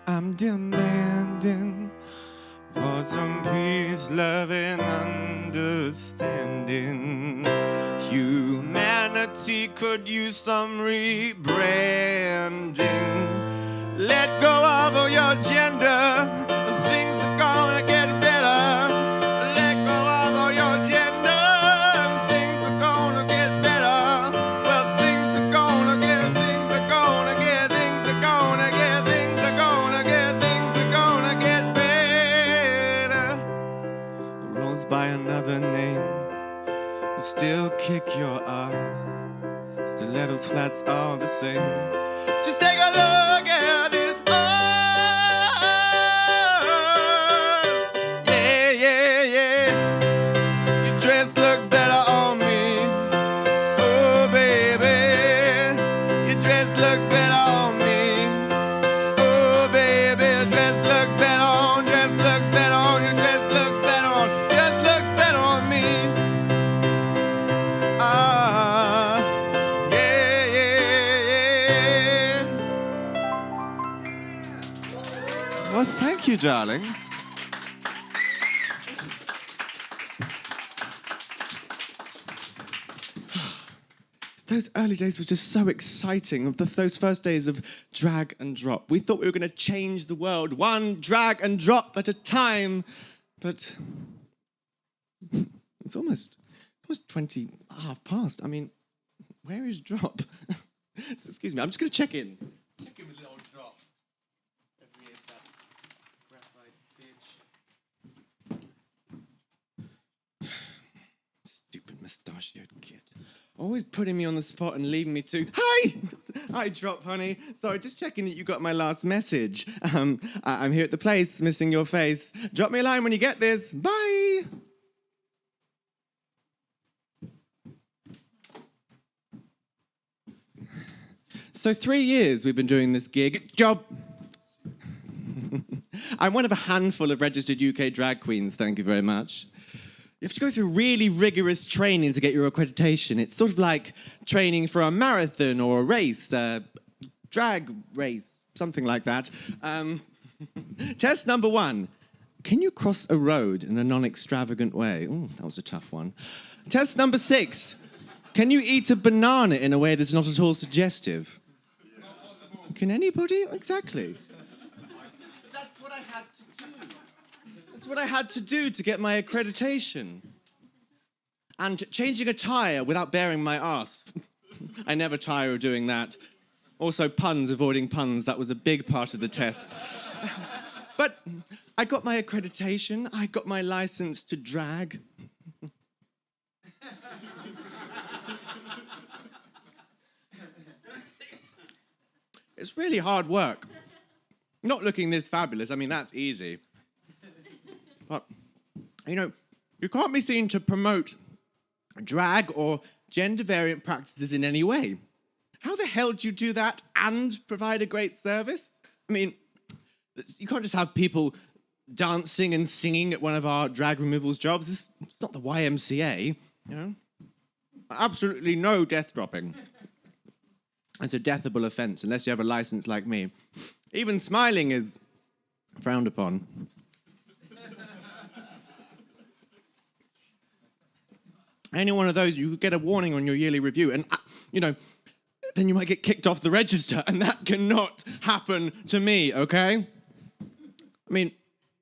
I'm demanding for some peace, love, and understanding. Humanity could use some rebranding. Let go of all your gender, and things are gonna get better. Let go of all your gender, and things are gonna get better. Well, things are gonna get, things are gonna get, things are gonna get, things are gonna get, things are gonna get better. Rose by another name will still kick your ass. Stilettos, flats, all the same. Just take a look at this us. Yeah, yeah, yeah. Your dress looks better on me. Oh, baby, your dress looks better on me. Oh, baby, your dress looks better on, dress looks better on, your dress looks better on, dress looks better on me. Yeah, yeah, yeah. Well, thank you, darlings. Those early days were just so exciting. Those first days of drag and drop. We thought we were going to change the world, one drag and drop at a time. But it's almost 20 half past. I mean, where is drop? So, excuse me, I'm just going to check in. Check in with little drop. Every is that graphite bitch. Stupid mustachioed kid. Always putting me on the spot and leaving me to... Hi! Hi, Drop, honey. Sorry, just checking that you got my last message. I'm here at the place, missing your face. Drop me a line when you get this. Bye! So 3 years we've been doing this gig. Job! I'm one of a handful of registered UK drag queens, thank you very much. You have to go through really rigorous training to get your accreditation. It's sort of like training for a marathon or a race, a drag race, something like that. Test number 1. Can you cross a road in a non-extravagant way? Ooh, that was a tough one. Test number 6. Can you eat a banana in a way that's not at all suggestive? Can anybody? Exactly. But that's what I had to do. That's what I had to do to get my accreditation. And changing a tyre without baring my arse. I never tire of doing that. Also, puns, avoiding puns, that was a big part of the test. But I got my accreditation, I got my license to drag. It's really hard work. Not looking this fabulous, I mean, that's easy. But, you know, you can't be seen to promote drag or gender variant practices in any way. How the hell do you do that and provide a great service? I mean, you can't just have people dancing and singing at one of our drag removals jobs. It's not the YMCA, you know? Absolutely no death dropping. It's a deathable offence unless you have a license like me. Even smiling is frowned upon. Any one of those, you could get a warning on your yearly review, and, you know, then you might get kicked off the register, and that cannot happen to me, okay? I mean,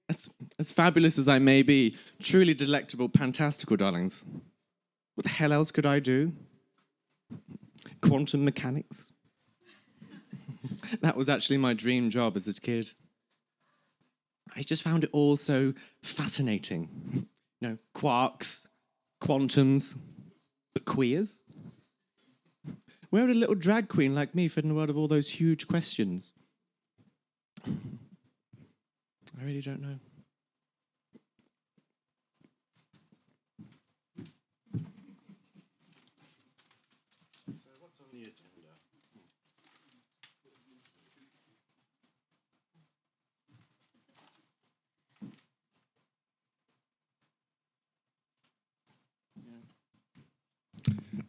as fabulous as I may be, truly delectable, fantastical, darlings. What the hell else could I do? Quantum mechanics. That was actually my dream job as a kid. I just found it all so fascinating. You know, quarks, quantums, but queers? Where would a little drag queen like me fit in the world of all those huge questions? I really don't know. So what's on the agenda?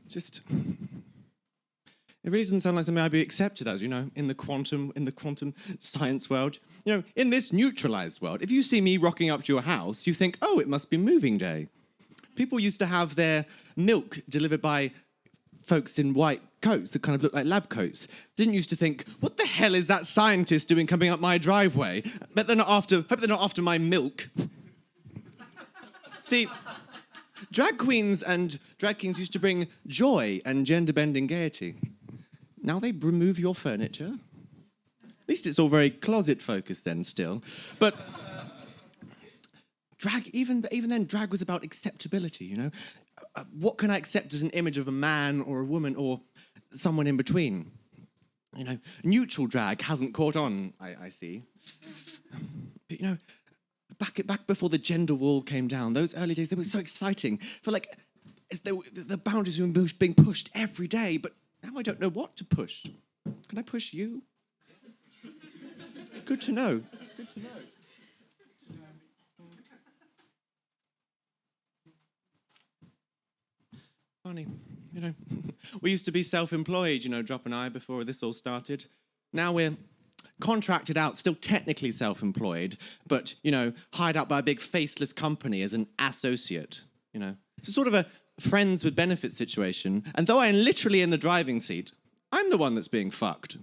Just, it really doesn't sound like something I'd be accepted as, you know, in the quantum science world. You know, in this neutralized world, if you see me rocking up to your house, you think, oh, it must be moving day. People used to have their milk delivered by folks in white coats that kind of look like lab coats. Didn't used to think, what the hell is that scientist doing coming up my driveway? Hope they're not after my milk. See, drag queens and drag kings used to bring joy and gender-bending gaiety. Now they remove your furniture. At least it's all very closet-focused then still. But drag, even then, drag was about acceptability, you know? What can I accept as an image of a man or a woman or someone in between? You know, neutral drag hasn't caught on, I see. But, you know, back before the gender wall came down, those early days, they were so exciting. I feel like the boundaries were being pushed every day, but now I don't know what to push. Can I push you? Good to know. Good to know. Funny, you know, we used to be self-employed, you know, Drop and I, before this all started. Now we're contracted out, still technically self-employed, but, you know, hired out by a big faceless company as an associate, you know. It's a sort of a friends with benefits situation, and though I'm literally in the driving seat, I'm the one that's being fucked.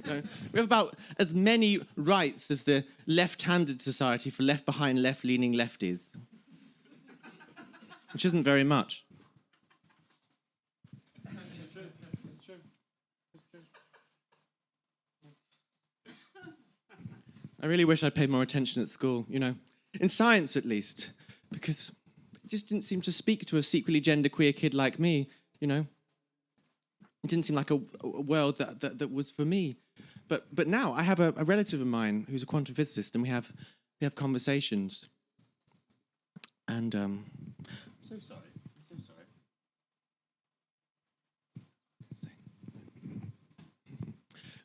You know, we have about as many rights as the left-handed society for left-behind, left-leaning lefties, which isn't very much. I really wish I'd paid more attention at school, you know, in science at least, because it just didn't seem to speak to a secretly genderqueer kid like me, you know. It didn't seem like a world that was for me. But now I have a relative of mine who's a quantum physicist, and we have conversations. And I'm so sorry. I'm so sorry.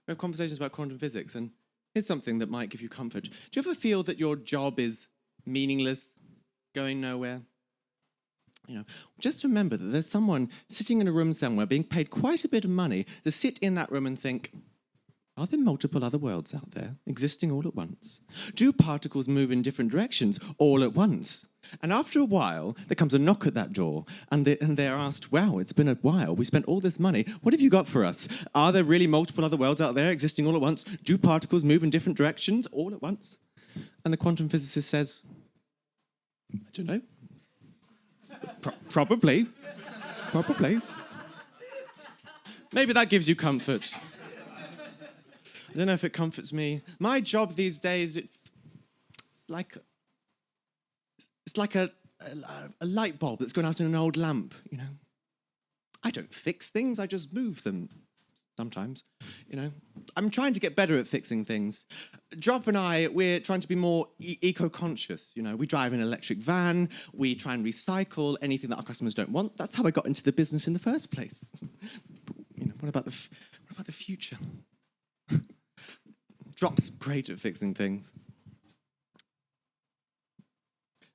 We have conversations about quantum physics, and here's something that might give you comfort. Do you ever feel that your job is meaningless, going nowhere? You know, just remember that there's someone sitting in a room somewhere being paid quite a bit of money to sit in that room and think, are there multiple other worlds out there existing all at once? Do particles move in different directions all at once? And after a while, there comes a knock at that door, and they're asked, wow, it's been a while. We spent all this money. What have you got for us? Are there really multiple other worlds out there existing all at once? Do particles move in different directions all at once? And the quantum physicist says, I don't know. Probably. Probably. Maybe that gives you comfort. I don't know if it comforts me. My job these days, it's like a light bulb that's gone out in an old lamp, you know. I don't fix things, I just move them sometimes, you know. I'm trying to get better at fixing things. Drop and I, we're trying to be more eco-conscious, you know. We drive an electric van, we try and recycle anything that our customers don't want. That's how I got into the business in the first place. You know, what about the future? Drop's great at fixing things.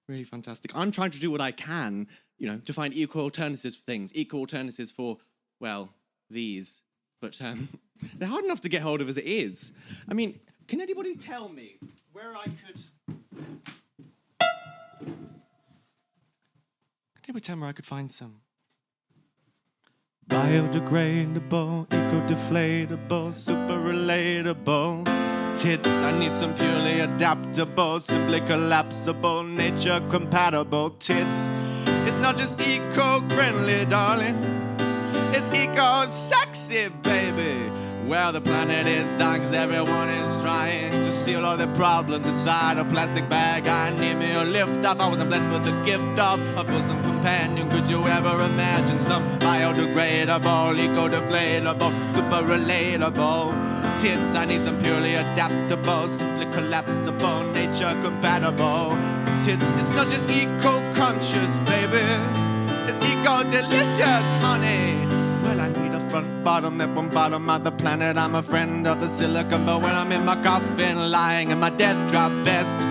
Really fantastic. I'm trying to do what I can, you know, to find equal alternatives for things. Equal alternatives for, well, these. But they're hard enough to get hold of as it is. I mean, can anybody tell me where I could... Can anybody tell me where I could find some? Biodegradable, eco-deflatable, super relatable tits. I need some purely adaptable, simply collapsible, nature compatible tits. It's not just eco-friendly, darling. It's eco-sexy, baby. Well, the planet is dying 'cause everyone is trying to seal all their problems inside a plastic bag. I need me a lift off. I wasn't blessed with the gift of a bosom companion. Could you ever imagine some biodegradable, eco-deflatable, super relatable tits? I need some purely adaptable, simply collapsible, nature compatible tits. It's not just eco-conscious, baby. It's eco-delicious, honey. Well, I need a front bottom, that one bottom of the planet. I'm a friend of the silicon, but when I'm in my coffin, lying in my death drop vest,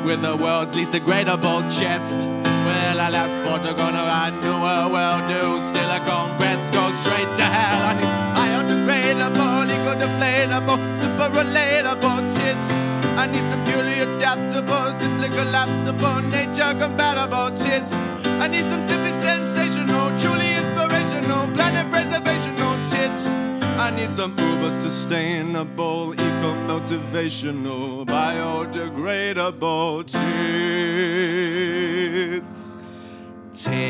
with the world's least degradable chest, well, I left Portugal, I knew a well-do silicone breast goes straight to hell. I need biodegradable, eco-deflatable, super relatable tits. I need some purely adaptable, simply collapsible, nature compatible tits. I need some simply sensational, truly inspirational, planet preservational tits. I need some uber sustainable, eco-motivational, biodegradable tits. Tits.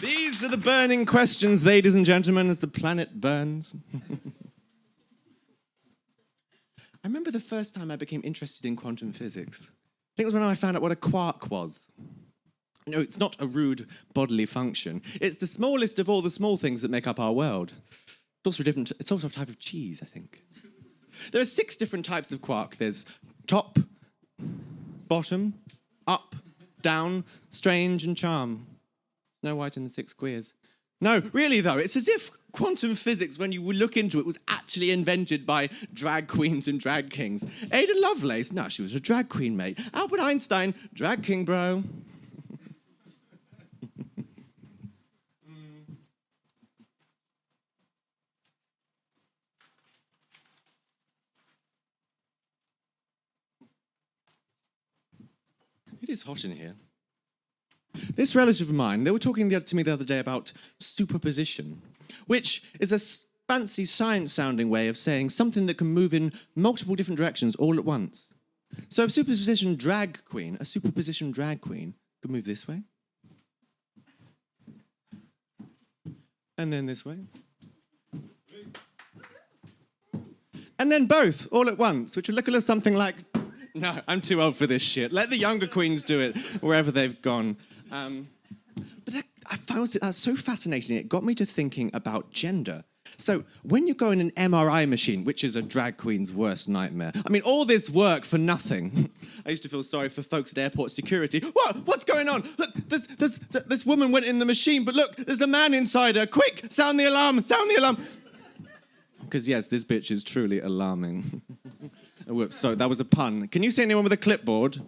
These are the burning questions, ladies and gentlemen, as the planet burns. I remember the first time I became interested in quantum physics. I think it was when I found out what a quark was. No, it's not a rude bodily function. It's the smallest of all the small things that make up our world. It's also a type of cheese, I think. There are 6 different types of quark. There's top, bottom, up, down, strange, and charm. Snow White and the 6 Queers. No, really though, it's as if quantum physics, when you look into it, was actually invented by drag queens and drag kings. Ada Lovelace, no, she was a drag queen, mate. Albert Einstein, drag king, bro. It is hot in here. This relative of mine, they were talking to me the other day about superposition, which is a fancy science-sounding way of saying something that can move in multiple different directions all at once. So a superposition drag queen could move this way, and then this way, and then both all at once, which would look a little something like... No, I'm too old for this shit. Let the younger queens do it, wherever they've gone. But I found it so fascinating. It got me to thinking about gender. So when you go in an MRI machine, which is a drag queen's worst nightmare, I mean, all this work for nothing. I used to feel sorry for folks at airport security. What's going on? Look, this woman went in the machine, but look, there's a man inside her. Quick, sound the alarm, sound the alarm. Because yes, this bitch is truly alarming. Whoops, sorry, that was a pun. Can you see anyone with a clipboard?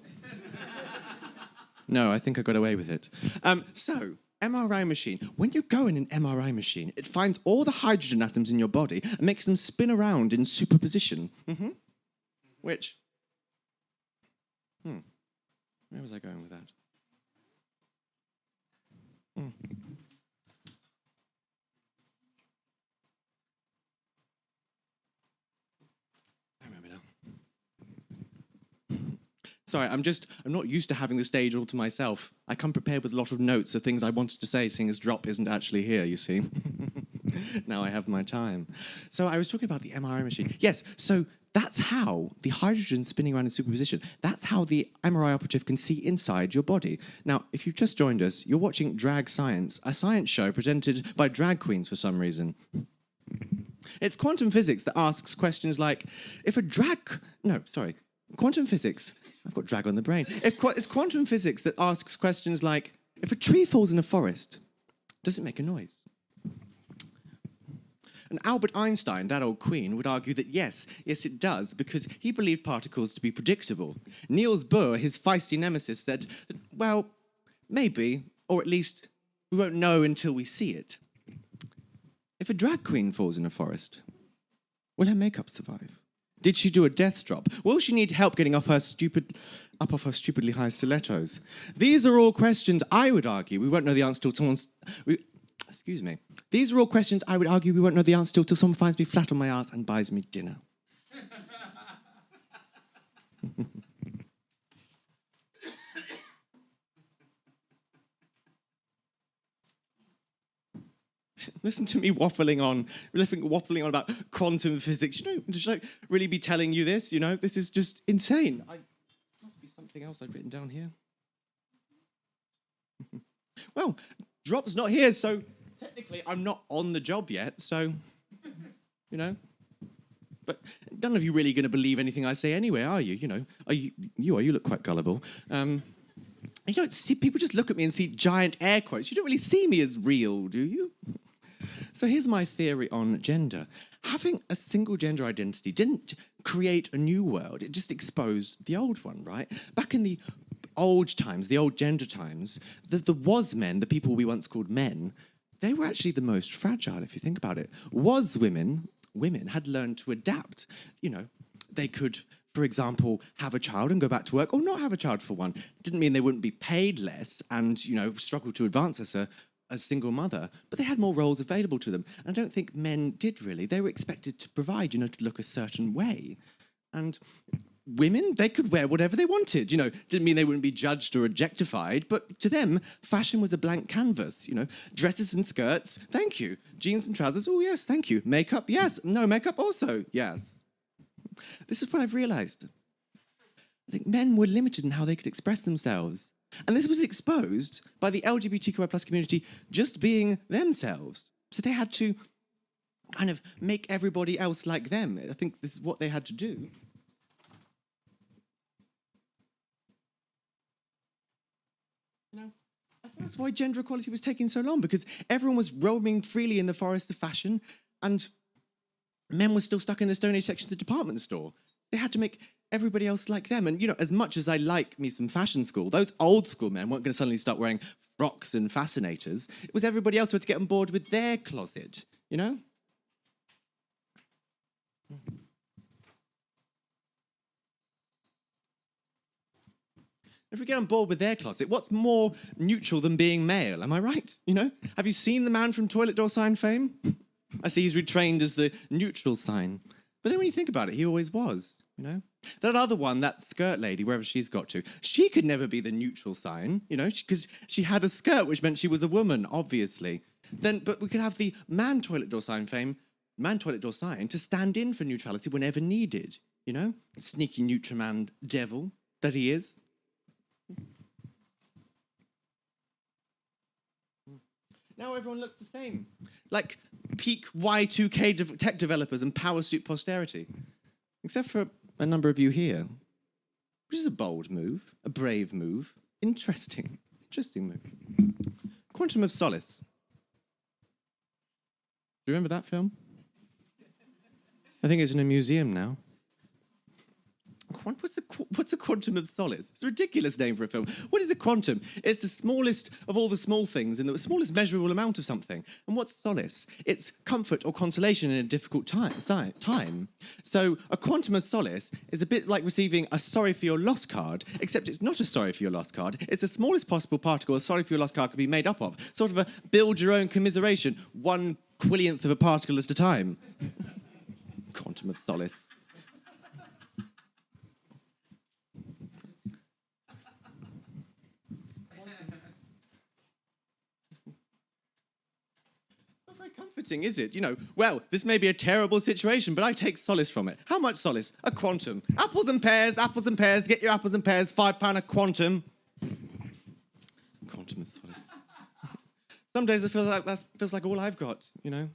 No, I think I got away with it. So, MRI machine. When you go in an MRI machine, it finds all the hydrogen atoms in your body and makes them spin around in superposition. Which? Where was I going with that? sorry, I'm not used to having the stage all to myself. I come prepared with a lot of notes of things I wanted to say, seeing as Drop isn't actually here, you see. Now I have my time. So I was talking about the MRI machine. Yes, so that's how the hydrogen spinning around in superposition, that's how the MRI operative can see inside your body. Now, if you've just joined us, you're watching Drag Science, a science show presented by drag queens for some reason. It's quantum physics that asks questions like, quantum physics. I've got drag on the brain. It's quantum physics that asks questions like, if a tree falls in a forest, does it make a noise? And Albert Einstein, that old queen, would argue that yes, it does, because he believed particles to be predictable. Niels Bohr, his feisty nemesis, said that, well, maybe, or at least we won't know until we see it. If a drag queen falls in a forest, will her makeup survive? Did she do a death drop? Will she need help getting off her stupidly high stilettos? These are all questions I would argue we won't know the answer till someone's... Excuse me. These are all questions I would argue we won't know the answer till someone finds me flat on my ass and buys me dinner. Listen to me waffling on about quantum physics. Should I really be telling you this? This is just insane. Must be something else I've written down here. Well, Drop's not here, so technically I'm not on the job yet, so, But none of you really going to believe anything I say anyway, are you? You look quite gullible. You don't see, people just look at me and see giant air quotes. You don't really see me as real, do you? So here's my theory on gender. Having a single gender identity didn't create a new world, it just exposed the old one, right? Back in the old times, the old gender times, the was men, the people we once called men, they were actually the most fragile, if you think about it. Was women had learned to adapt. They could, for example, have a child and go back to work, or not have a child for one. Didn't mean they wouldn't be paid less and, struggle to advance as a single mother, but they had more roles available to them. And I don't think men did really. They were expected to provide, to look a certain way. And women, they could wear whatever they wanted, Didn't mean they wouldn't be judged or objectified, but to them, fashion was a blank canvas, Dresses and skirts, thank you. Jeans and trousers, oh yes, thank you. Makeup, yes. No, makeup also, yes. This is what I've realized. I think men were limited in how they could express themselves. And this was exposed by the LGBTQI+ community just being themselves. So they had to kind of make everybody else like them. I think this is what they had to do. I think that's why gender equality was taking so long, because everyone was roaming freely in the forest of fashion, and men were still stuck in the Stone Age section of the department store. They had to make everybody else like them. And, as much as I like me some fashion school, those old school men weren't going to suddenly start wearing frocks and fascinators. It was everybody else who had to get on board with their closet, If we get on board with their closet, what's more neutral than being male? Am I right? Have you seen the man from toilet door sign fame? I see he's retrained as the neutral sign. But then when you think about it, he always was, That other one, that skirt lady, wherever she's got to, she could never be the neutral sign, because she had a skirt, which meant she was a woman, obviously. But we could have the man toilet door sign to stand in for neutrality whenever needed, Sneaky Nutraman devil that he is. Now everyone looks the same. Like peak Y2K tech developers and power suit posterity. Except for a number of you here. Which is a bold move, a brave move. Interesting move. Quantum of Solace. Do you remember that film? I think it's in a museum now. What's a quantum of solace? It's a ridiculous name for a film. What is a quantum? It's the smallest of all the small things and the smallest measurable amount of something. And what's solace? It's comfort or consolation in a difficult time. So a quantum of solace is a bit like receiving a sorry for your lost card, except it's not a sorry for your lost card. It's the smallest possible particle a sorry for your lost card could be made up of. Sort of a build your own commiseration, 1/quillionth of a particle at a time. Quantum of solace. comforting, is it? You know, well, this may be a terrible situation, but I take solace from it. How much solace? A quantum. Apples and pears, get your apples and pears, £5 a quantum. Quantum of solace. Some days I feel like that feels like all I've got, you know.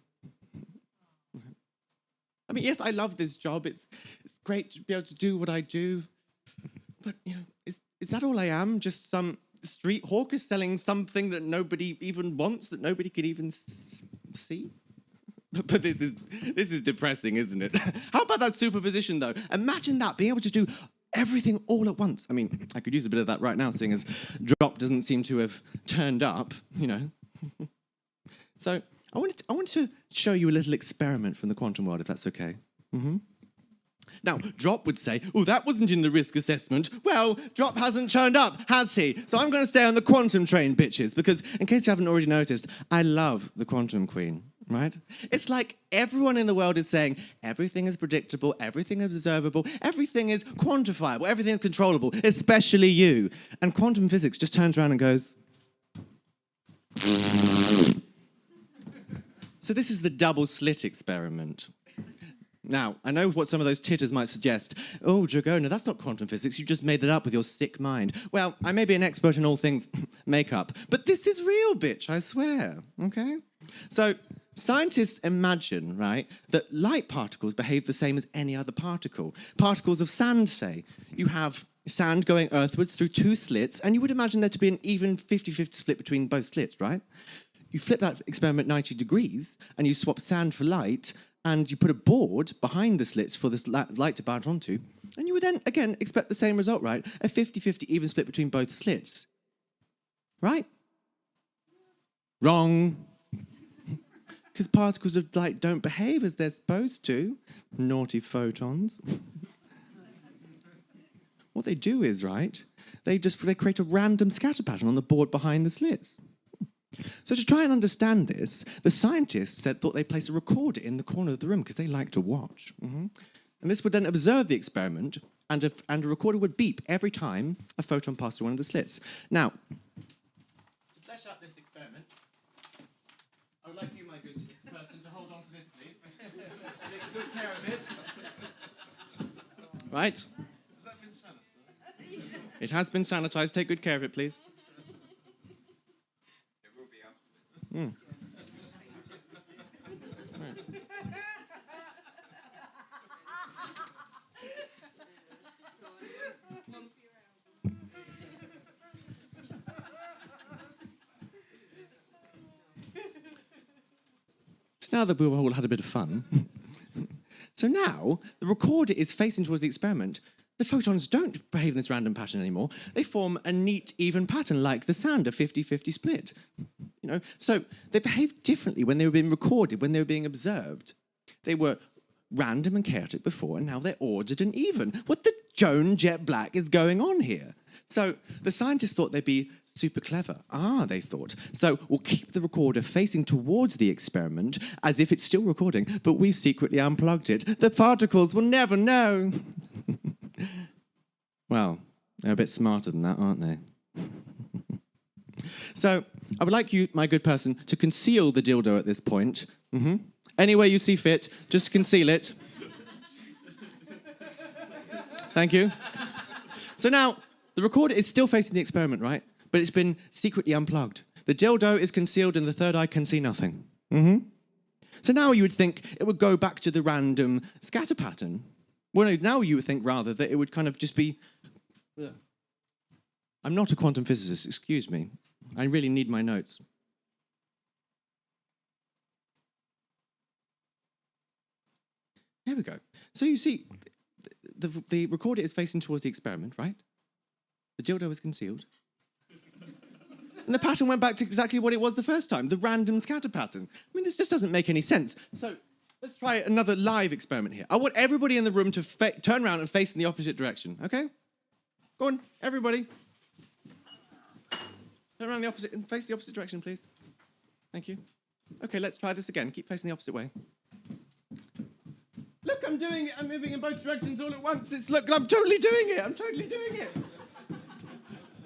I mean, yes, I love this job. It's great to be able to do what I do. But, you know, is that all I am? Just some street hawker selling something that nobody even wants, that nobody could even see? But this is depressing, isn't it? How about that superposition, though? Imagine that, being able to do everything all at once. I mean, I could use a bit of that right now, seeing as Drop doesn't seem to have turned up, you know. So I wanted to show you a little experiment from the quantum world, if that's okay. Now, Drop would say, oh, that wasn't in the risk assessment. Well, Drop hasn't turned up, has he? So I'm going to stay on the quantum train, bitches, because in case you haven't already noticed, I love the quantum queen, right? It's like everyone in the world is saying everything is predictable, everything is observable, everything is quantifiable, everything is controllable, especially you. And quantum physics just turns around and goes... So this is the double slit experiment. Now, I know what some of those titters might suggest. Oh, Dragona, that's not quantum physics. You just made that up with your sick mind. Well, I may be an expert in all things makeup, but this is real, bitch, I swear, okay? So scientists imagine, right, that light particles behave the same as any other particle. Particles of sand, say. You have sand going earthwards through two slits, and you would imagine there to be an even 50-50 split between both slits, right? You flip that experiment 90 degrees, and you swap sand for light, and you put a board behind the slits for this light to bounce onto, and you would then, again, expect the same result, right? A 50-50 even split between both slits. Right? Wrong. Because particles of light don't behave as they're supposed to. Naughty photons. What they do is, right, they create a random scatter pattern on the board behind the slits. So to try and understand this, the scientists thought they'd place a recorder in the corner of the room because they like to watch. And this would then observe the experiment, and a recorder would beep every time a photon passed through one of the slits. Now, to flesh out this experiment, I would like you, my good person, to hold on to this, please. Take good care of it. Right? Has that been sanitized? It has been sanitized. Take good care of it, please. It will be after. So now that we've all had a bit of fun, so now the recorder is facing towards the experiment. The photons don't behave in this random pattern anymore. They form a neat, even pattern like the sand, a 50-50 split. You know, so they behave differently when they were being recorded, when they were being observed. They were random and chaotic before, and now they're ordered and even. What the Joan Jet Black is going on here? So the scientists thought they'd be super clever. They thought. So we'll keep the recorder facing towards the experiment as if it's still recording, but we've secretly unplugged it. The particles will never know. Well, they're a bit smarter than that, aren't they? So I would like you, my good person, to conceal the dildo at this point. Any way you see fit, just conceal it. Thank you. So now, the recorder is still facing the experiment, right? But it's been secretly unplugged. The dildo is concealed and the third eye can see nothing. So now you would think it would go back to the random scatter pattern. Well, no, now you would think, rather, that it would kind of just be... I'm not a quantum physicist, excuse me. I really need my notes. There we go. So you see, the recorder is facing towards the experiment, right? The dildo is concealed. And the pattern went back to exactly what it was the first time, the random scatter pattern. I mean, this just doesn't make any sense. So let's try another live experiment here. I want everybody in the room to turn around and face in the opposite direction, okay? Go on, everybody. Turn around the opposite and face the opposite direction, please. Thank you. Okay, let's try this again. Keep facing the opposite way. Look, I'm doing it. I'm moving in both directions all at once. Look, I'm totally doing it. I'm totally doing it.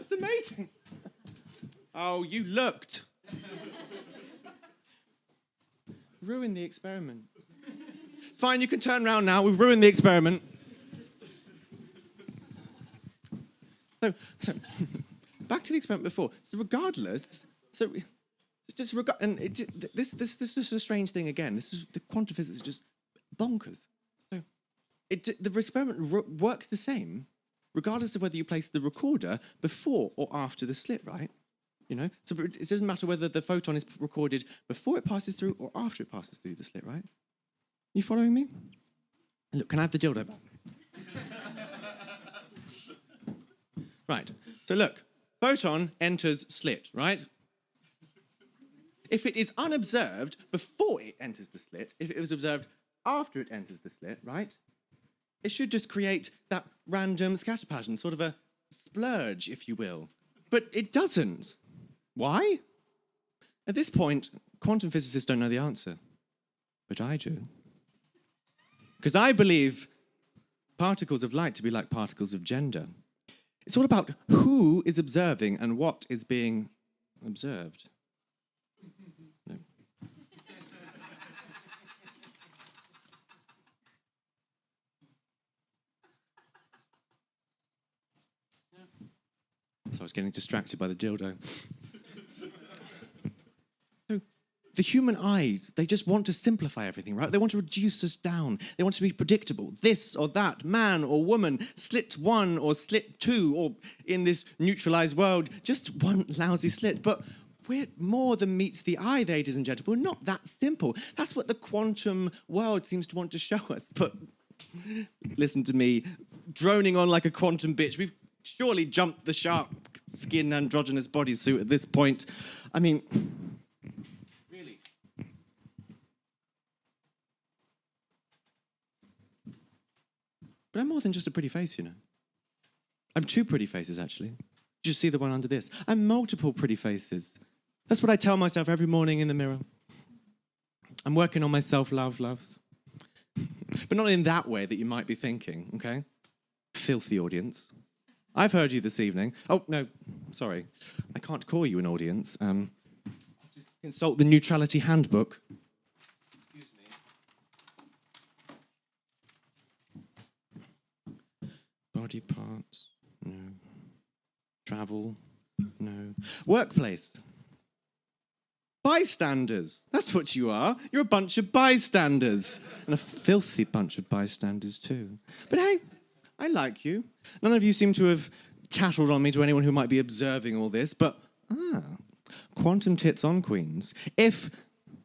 It's amazing. Oh, you looked. Ruin the experiment. It's fine, you can turn around now. We've ruined the experiment. So back to the experiment before. So regardless, this is a strange thing again. The quantum physics is just bonkers. So the experiment works the same, regardless of whether you place the recorder before or after the slit, right? You know, so it doesn't matter whether the photon is recorded before it passes through or after it passes through the slit, right? You following me? Look, can I have the dildo back? Right, so look, photon enters slit, right? If it is unobserved before it enters the slit, if it was observed after it enters the slit, right? It should just create that random scatter pattern, sort of a splurge, if you will. But it doesn't. Why? At this point, quantum physicists don't know the answer. But I do. Because I believe particles of light to be like particles of gender. It's all about who is observing and what is being observed. No. So I was getting distracted by the dildo. So the human eyes, they just want to simplify everything, right? They want to reduce us down. They want to be predictable. This or that, man or woman, slit 1 or slit 2, or in this neutralized world, just one lousy slit. But we're more than meets the eye, ladies and gentlemen. We're not that simple. That's what the quantum world seems to want to show us. But listen to me, droning on like a quantum bitch. We've surely jumped the shark skin androgynous bodysuit at this point. I mean, really. But I'm more than just a pretty face, you know. I'm 2 pretty faces, actually. Did you see the one under this? I'm multiple pretty faces. That's what I tell myself every morning in the mirror. I'm working on my self-love, loves. But not in that way that you might be thinking, okay? Filthy audience. I've heard you this evening. Oh, no, sorry. I can't call you an audience. Just consult the neutrality handbook. Excuse me. Body parts, no. Travel, no. Workplace. Bystanders. That's what you are. You're a bunch of bystanders. And a filthy bunch of bystanders, too. But hey, I like you. None of you seem to have tattled on me to anyone who might be observing all this, but, quantum tits on queens. If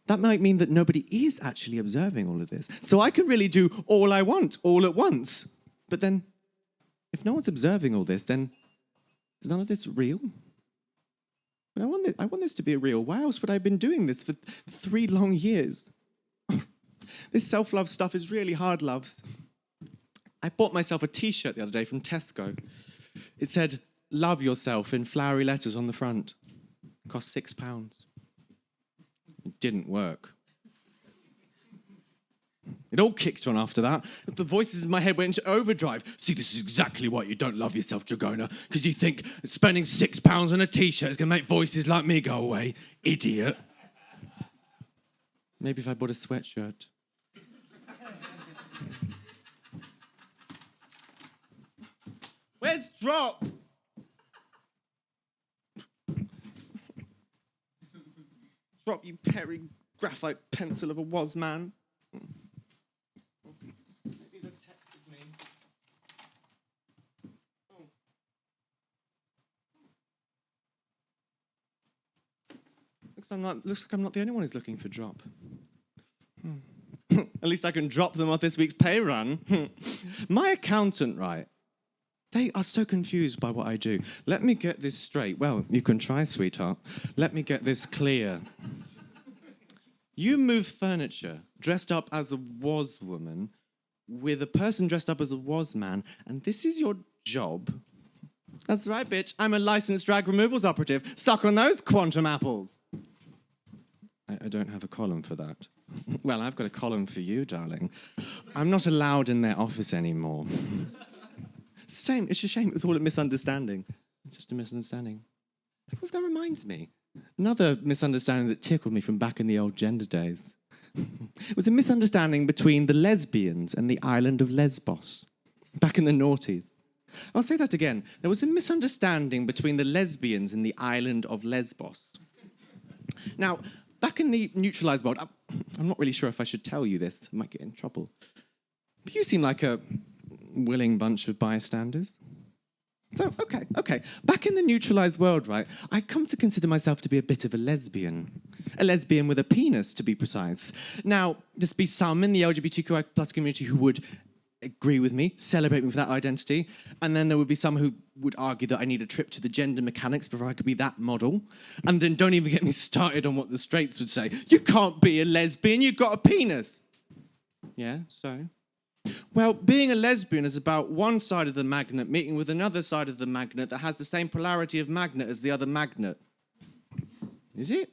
that might mean that nobody is actually observing all of this. So I can really do all I want, all at once. But then, if no one's observing all this, then is none of this real? But I want this to be real. Why else would I have been doing this for 3 long years? This self-love stuff is really hard, loves. I bought myself a T-shirt the other day from Tesco. It said, "Love yourself" in flowery letters on the front. It cost £6. It didn't work. It all kicked on after that. The voices in my head went into overdrive. See, this is exactly why you don't love yourself, Dragona, because you think spending £6 on a T-shirt is going to make voices like me go away. Idiot. Maybe if I bought a sweatshirt. Where's Drop? Drop, you Perry graphite pencil of a was man. Maybe they've texted me. Oh. Looks like I'm not the only one who's looking for Drop. At least I can drop them off this week's pay run. My accountant, right? They are so confused by what I do. Let me get this straight. Well, you can try, sweetheart. Let me get this clear. You move furniture dressed up as a was woman with a person dressed up as a was man, and this is your job? That's right, bitch. I'm a licensed drag removals operative. Suck on those quantum apples. I don't have a column for that. Well, I've got a column for you, darling. I'm not allowed in their office anymore. It's a shame. It was all a misunderstanding. It's just a misunderstanding. That reminds me. Another misunderstanding that tickled me from back in the old gender days. It was a misunderstanding between the lesbians and the island of Lesbos, back in the noughties. I'll say that again. There was a misunderstanding between the lesbians and the island of Lesbos. Now, back in the neutralized world, I'm not really sure if I should tell you this. I might get in trouble. But you seem like a willing bunch of bystanders. So, okay. Back in the neutralized world, right, I come to consider myself to be a bit of a lesbian. A lesbian with a penis, to be precise. Now, there'd be some in the LGBTQI plus community who would agree with me, celebrate me for that identity, and then there would be some who would argue that I need a trip to the gender mechanics before I could be that model. And then don't even get me started on what the straights would say. You can't be a lesbian, you've got a penis. Yeah, so? Well, being a lesbian is about one side of the magnet meeting with another side of the magnet that has the same polarity of magnet as the other magnet. Is it?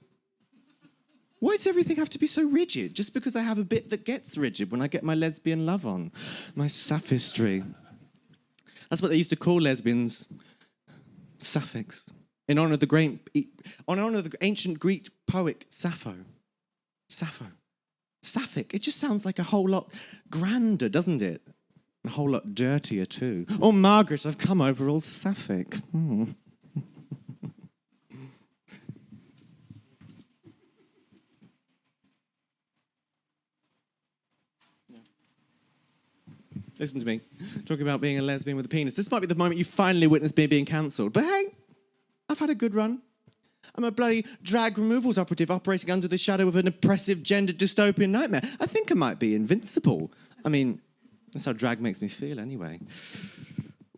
Why does everything have to be so rigid? Just because I have a bit that gets rigid when I get my lesbian love on. My sophistry. That's what they used to call lesbians. Sapphics. In honor of the ancient Greek poet Sappho. Sappho. Sapphic. It just sounds like a whole lot grander, doesn't it? A whole lot dirtier, too. Oh, Margaret, I've come over all sapphic. Listen to me, talking about being a lesbian with a penis. This might be the moment you finally witness me being cancelled. But hey, I've had a good run. I'm a bloody drag removals operative operating under the shadow of an oppressive gender dystopian nightmare. I think I might be invincible. I mean, that's how drag makes me feel anyway.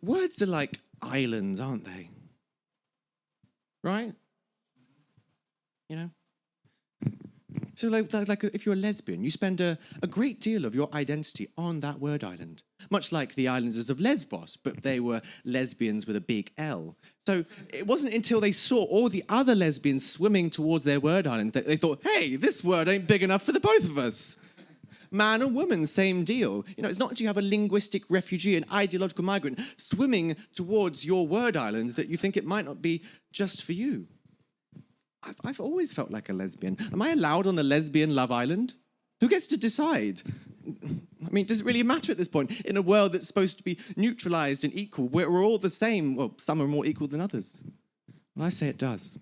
Words are like islands, aren't they? Right? You know? So like if you're a lesbian, you spend a great deal of your identity on that word island. Much like the islanders of Lesbos, but they were lesbians with a big L. So it wasn't until they saw all the other lesbians swimming towards their word island that they thought, hey, this word ain't big enough for the both of us. Man and woman, same deal. You know, it's not until you have a linguistic refugee, an ideological migrant, swimming towards your word island that you think it might not be just for you. I've always felt like a lesbian. Am I allowed on the lesbian love island? Who gets to decide? I mean, does it really matter at this point? In a world that's supposed to be neutralized and equal, where we're all the same. Well, some are more equal than others. Well, I say it does.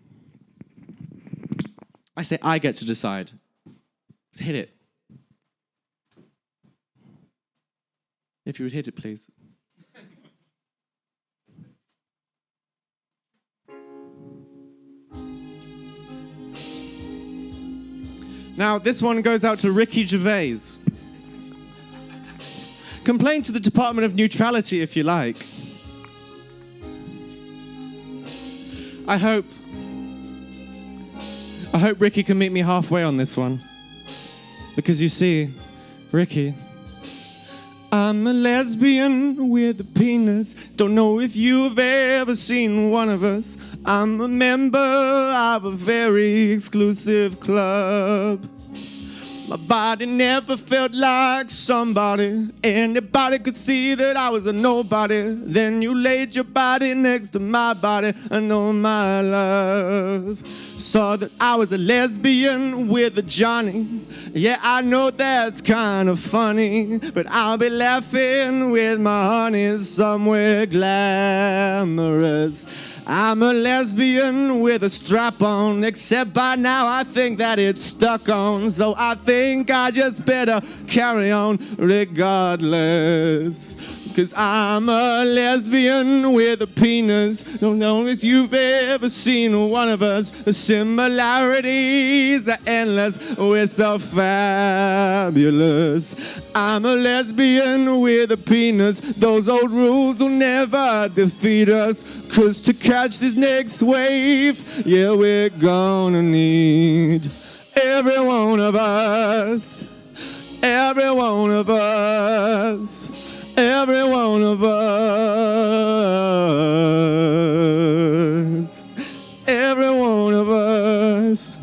I say I get to decide. Let's hit it. If you would hit it, please. Now, this one goes out to Ricky Gervais. Complain to the Department of Neutrality if you like. I hope Ricky can meet me halfway on this one. Because you see, Ricky, I'm a lesbian with a penis. Don't know if you've ever seen one of us. I'm a member of a very exclusive club. My body never felt like somebody. Anybody could see that I was a nobody. Then you laid your body next to my body. I know my love. Saw that I was a lesbian with a Johnny. Yeah, I know that's kind of funny, but I'll be laughing with my honey somewhere glamorous. I'm a lesbian with a strap on, except by now I think that it's stuck on. So I think I just better carry on regardless. Cause I'm a lesbian with a penis. Don't know if you've ever seen one of us. The similarities are endless. We're so fabulous. I'm a lesbian with a penis. Those old rules will never defeat us. Cause to catch this next wave, yeah, we're gonna need every one of us. Every one of us. Every one of us. Every one of us.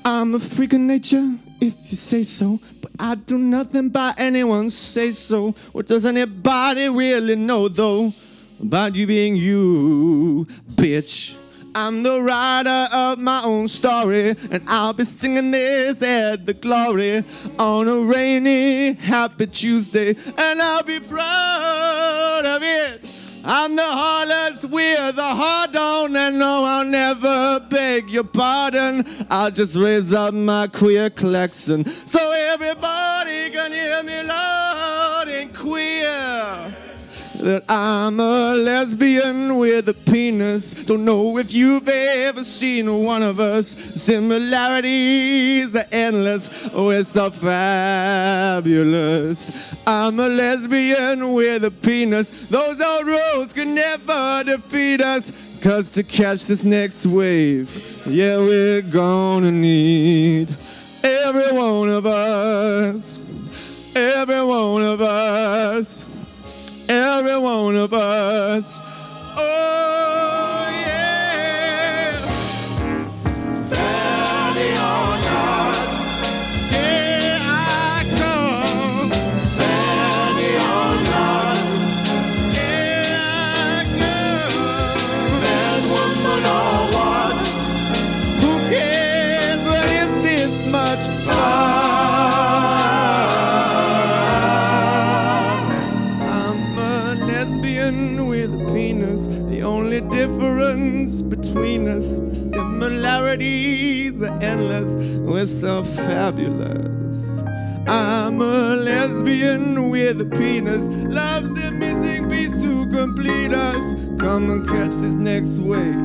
I'm a freak of nature, if you say so. But I do nothing by anyone say so. What does anybody really know, though, about you being you, bitch? I'm the writer of my own story, and I'll be singing this at the glory on a rainy, happy Tuesday, and I'll be proud of it. I'm the harlot with a heart on, and no, I'll never beg your pardon. I'll just raise up my queer klaxon so everybody can hear me loud and queer. That I'm a lesbian with a penis. Don't know if you've ever seen one of us. Similarities are endless. Oh, it's so fabulous. I'm a lesbian with a penis. Those old rules can never defeat us. 'Cause to catch this next wave, yeah, we're gonna need every one of us. Every one of us. Every one of us. Oh, yeah. Fanny or not, here I come. Fanny or not, here I come. Man, woman, or what? Who cares when it's this much fun? With a penis, the only difference between us, the similarities are endless. We're so fabulous. I'm a lesbian with a penis, loves the missing piece to complete us. Come and catch this next wave,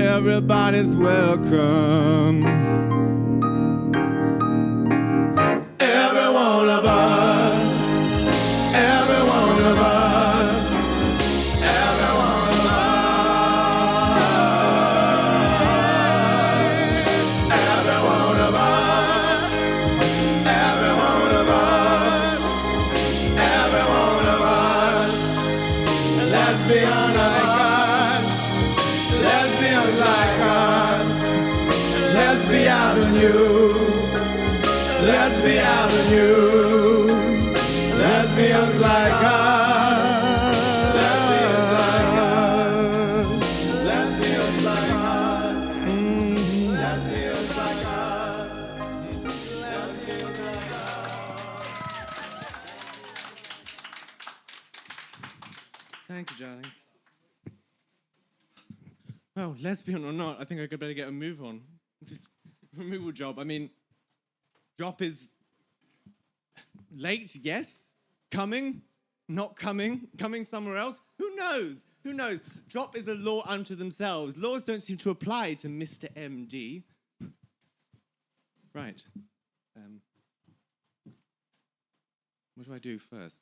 everybody's welcome. Every one of us, every one of us. Lesbians like us, lesbians like us. Lesbi Avenue, Lesbi Avenue. Lesbians like us, lesbians like us. Lesbians like us, lesbians like us. Lesbians like us. Thank you, darlings. Well, lesbian or not, I think I could better get a move on. This removal job, I mean, drop is late, yes. Coming, not coming, coming somewhere else. Who knows? Who knows? Drop is a law unto themselves. Laws don't seem to apply to Mr. MD. Right. What do I do first?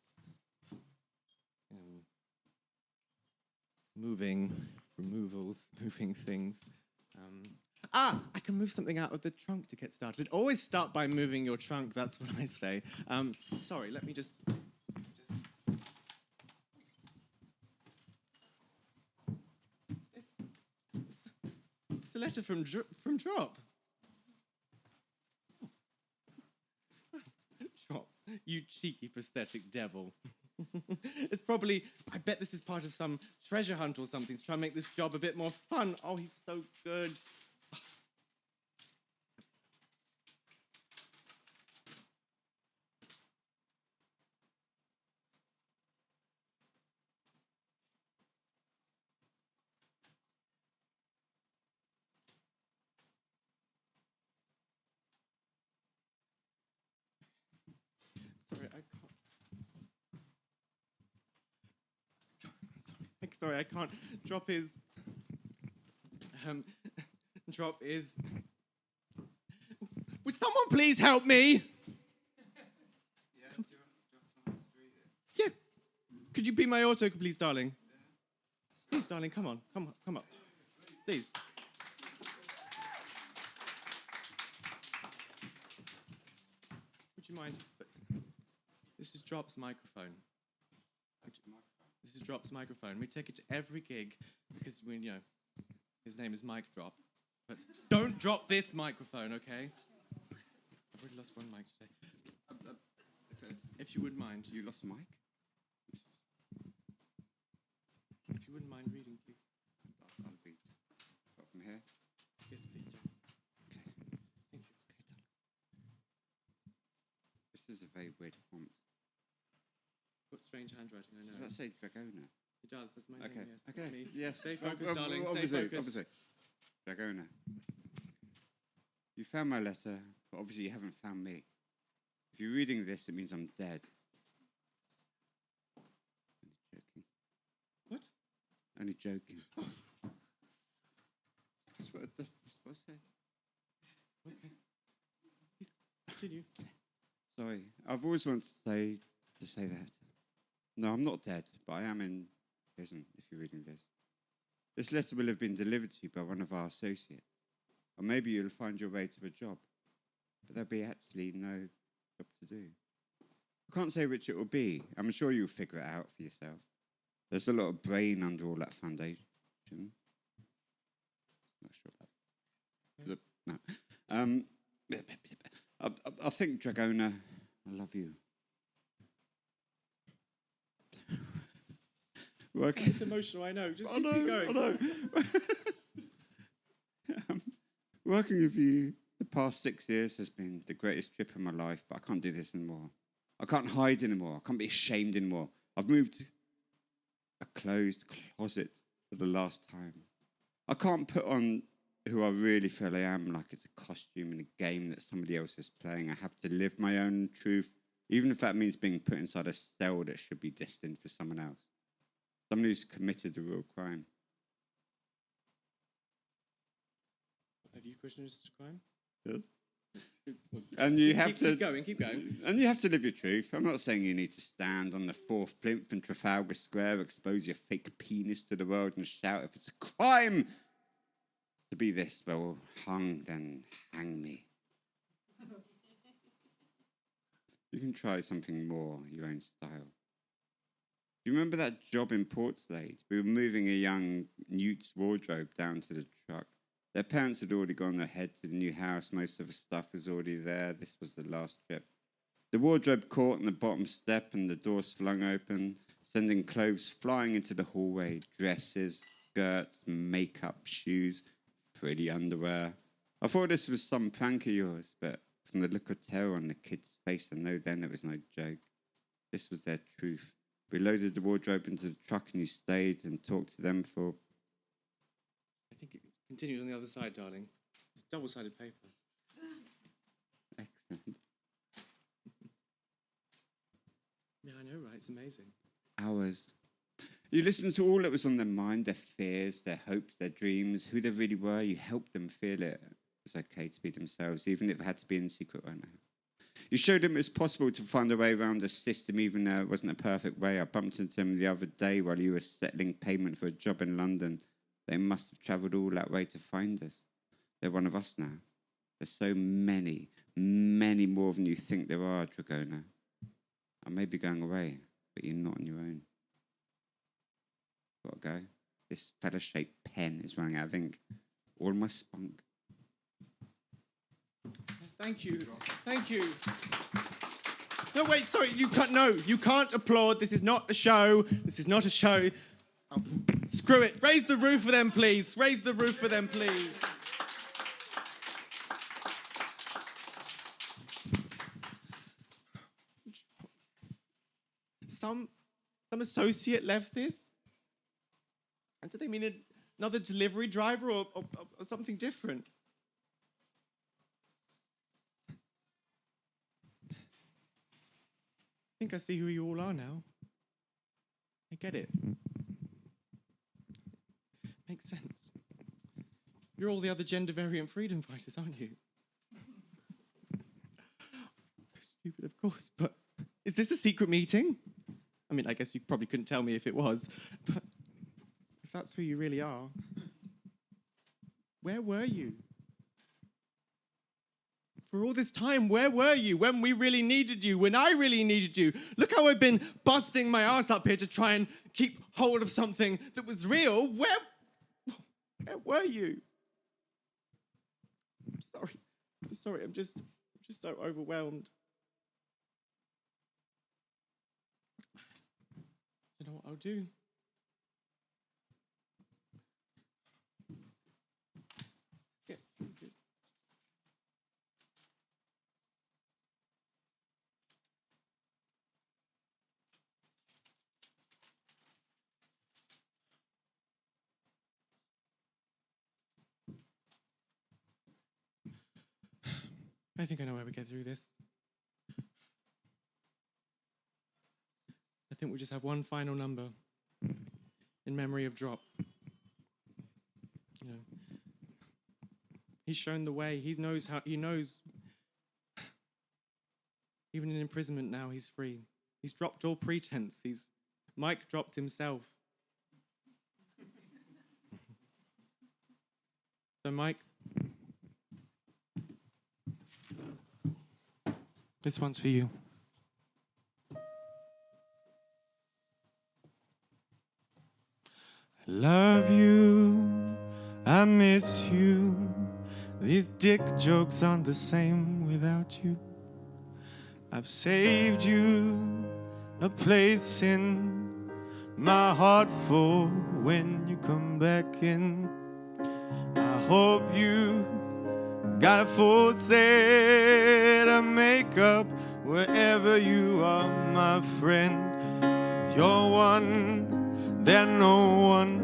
Removals, moving things. I can move something out of the trunk to get started. Always start by moving your trunk, that's what I say. Sorry, let me just... It's a letter from Drop. Drop, you cheeky prosthetic devil. It's probably, I bet this is part of some treasure hunt or something to try and make this job a bit more fun. Oh, he's so good. Sorry, I can't. Drop is... Drop is... Would someone please help me? Yeah. Could you be my auto, please, darling? Please, darling, come on. Come up. Please. Would you mind? This is Drop's microphone. This is Drop's microphone. We take it to every gig because his name is Mike Drop. But don't drop this microphone, okay? I've already lost one mic today. If you wouldn't mind. You lost a mic? If you wouldn't mind reading, please. I'll read. Got from here? Yes, please, John. Okay. Thank you. This is a very weird font. Got strange handwriting, I know. Does that say Dragona? It does, that's my Okay. name, yes. Okay. That's me. Yes. Stay focused, darling, stay obviously, focused. Obviously. Dragona. You found my letter, but obviously you haven't found me. If you're reading this, it means I'm dead. Only joking. What? Only joking. That's what it says. Okay. Please continue. Sorry, I've always wanted to say that. No, I'm not dead, but I am in prison, if you're reading this. This letter will have been delivered to you by one of our associates. Or maybe you'll find your way to a job, but there'll be actually no job to do. I can't say which it will be. I'm sure you'll figure it out for yourself. There's a lot of brain under all that foundation. Not sure about that. No. I think, Dragona, I love you. It's emotional, I know. Just keep going. Working with you the past 6 years has been the greatest trip of my life, but I can't do this anymore. I can't hide anymore. I can't be ashamed anymore. I've moved a closed closet for the last time. I can't put on who I really feel I am like it's a costume in a game that somebody else is playing. I have to live my own truth, even if that means being put inside a cell that should be destined for someone else. Someone who's committed a real crime. Have you questioned this crime? Yes. And you have to keep going. And you have to live your truth. I'm not saying you need to stand on the 4th plinth in Trafalgar Square, expose your fake penis to the world and shout if it's a crime to be this, well, hung, then hang me. You can try something more, your own style. Do you remember that job in Portslade? We were moving a young Newt's wardrobe down to the truck. Their parents had already gone ahead to the new house. Most of the stuff was already there. This was the last trip. The wardrobe caught on the bottom step and the doors flung open, sending clothes flying into the hallway. Dresses, skirts, makeup, shoes, pretty underwear. I thought this was some prank of yours, but from the look of terror on the kid's face, I know then it was no joke. This was their truth. We loaded the wardrobe into the truck and you stayed and talked to them for... I think it continues on the other side, darling. It's double-sided paper. Excellent. Yeah, I know, right? It's amazing. Hours. You listened to all that was on their mind, their fears, their hopes, their dreams, who they really were. You helped them feel it was okay to be themselves, even if it had to be in secret right now. You showed them it's possible to find a way around the system, even though it wasn't a perfect way. I bumped into them the other day while you were settling payment for a job in London. They must have travelled all that way to find us. They're one of us now. There's so many, many more than you think there are, Dragona. I may be going away, but you're not on your own. Gotta go. This feather-shaped pen is running out of ink. All my spunk. Thank you. Thank you. No, wait, sorry, you can't, no, you can't applaud. This is not a show. This is not a show. Oh, screw it. Raise the roof for them, please. Raise the roof for them, please. Some associate left this? And do they mean another delivery driver or something different? I think I see who you all are now. I get it. Makes sense. You're all the other gender variant freedom fighters, aren't you? Stupid, of course, but is this a secret meeting? I mean, I guess you probably couldn't tell me if it was, but if that's who you really are, where were you? For all this time, where were you when we really needed you, when I really needed you? Look how I've been busting my ass up here to try and keep hold of something that was real. Where were you? sorry. I'm sorry. I'm just so overwhelmed. You know what I'll do? Get through this. I think I know how we get through this. I think we'll just have one final number in memory of Drop. You know, he's shown the way. He knows how. He knows. Even in imprisonment now, he's free. He's dropped all pretense. Mike dropped himself. So Mike, this one's for you. I love you, I miss you. These dick jokes aren't the same without you. I've saved you a place in my heart for when you come back in. I hope you got a full set of makeup wherever you are, my friend. 'Cause you're one that no one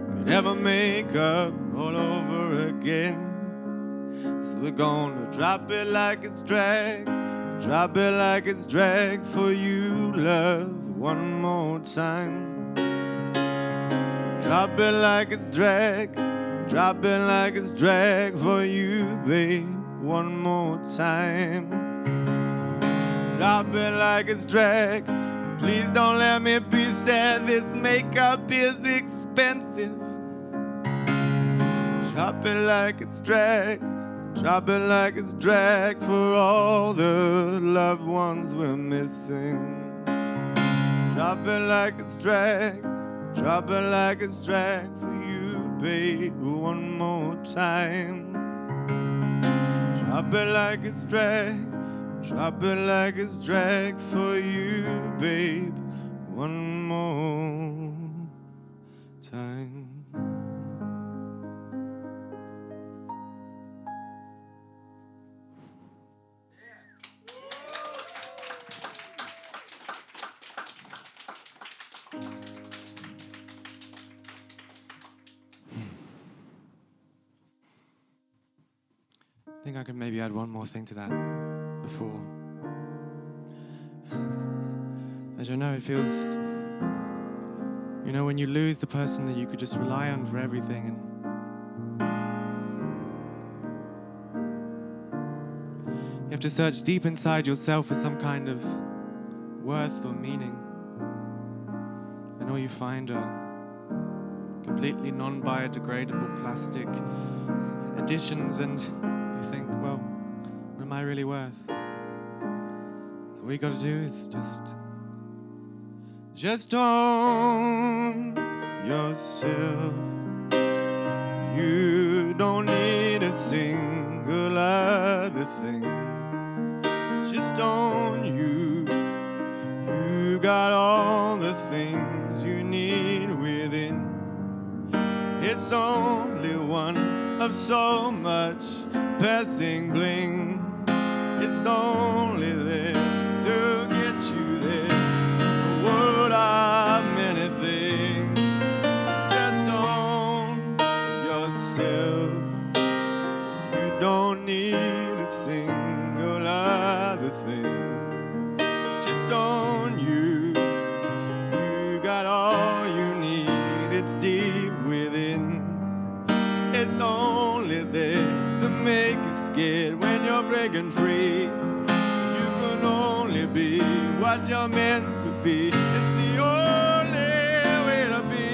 could ever make up all over again. So we're gonna drop it like it's drag, drop it like it's drag for you, love, one more time. Drop it like it's drag, drop it like it's drag for you, babe, one more time. Drop it like it's drag, please don't let me be sad, this makeup is expensive. Drop it like it's drag, drop it like it's drag for all the loved ones we're missing. Drop it like it's drag, drop it like it's drag for you, babe, one more time. Drop it like it's drag, drop it like it's drag for you, babe, one more time. I think I could maybe add one more thing to that before. As you know, it feels, you know, when you lose the person that you could just rely on for everything, and you have to search deep inside yourself for some kind of worth or meaning, and all you find are completely non-biodegradable plastic additions, and you think, well, what am I really worth? So what you gotta do is just own yourself. You don't need a single other thing. Just own you. You got all the things you need within. It's only one of so much passing bling. It's only there to get you there. The world of many things. Just own yourself. You don't need a single other thing. Just own you. You got all you need. It's deep within. It's only there to make you scared when you're breaking free. You can only be what you're meant to be. It's the only way to be.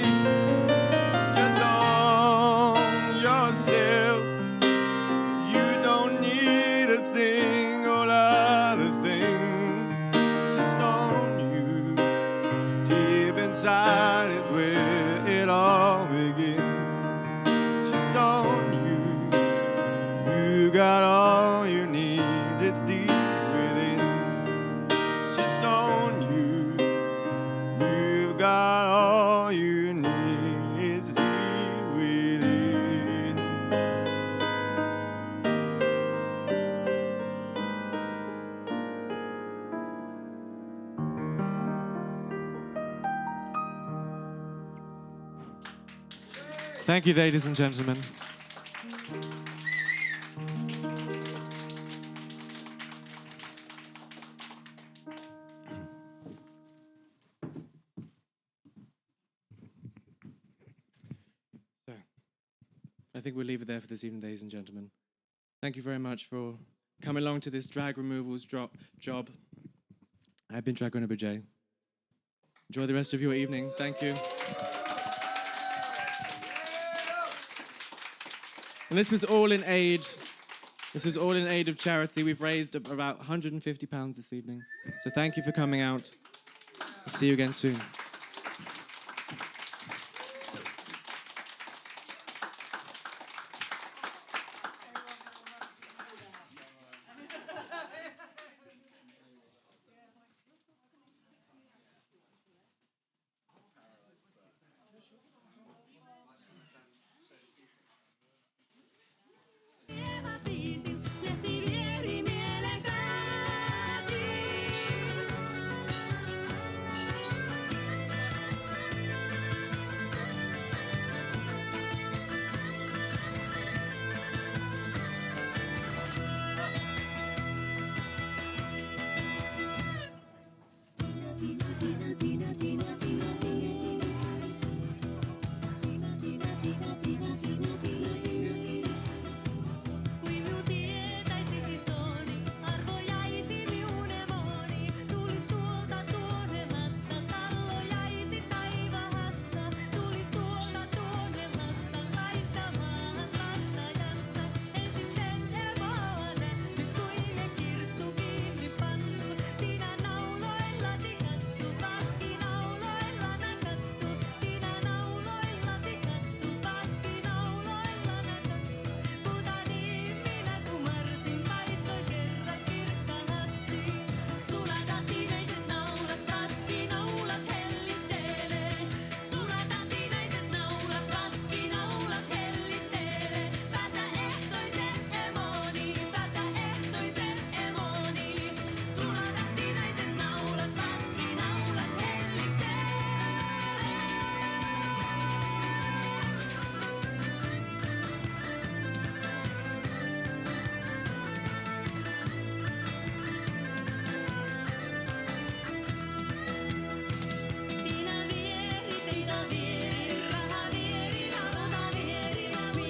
Just own yourself. You don't need a single other thing. Just own you. Deep inside is where it all begins. Just own you. You got all you need, it's deep within. Just on you. You've got all you need, it's deep within. Thank you, ladies and gentlemen. So, I think we'll leave it there for this evening, ladies and gentlemen. Thank you very much for coming along to this drag removals job. I've been Drag Runner Jay. Enjoy the rest of your evening. Thank you. And this was all in aid. This was all in aid of charity. We've raised about £150 this evening. So thank you for coming out. See you again soon.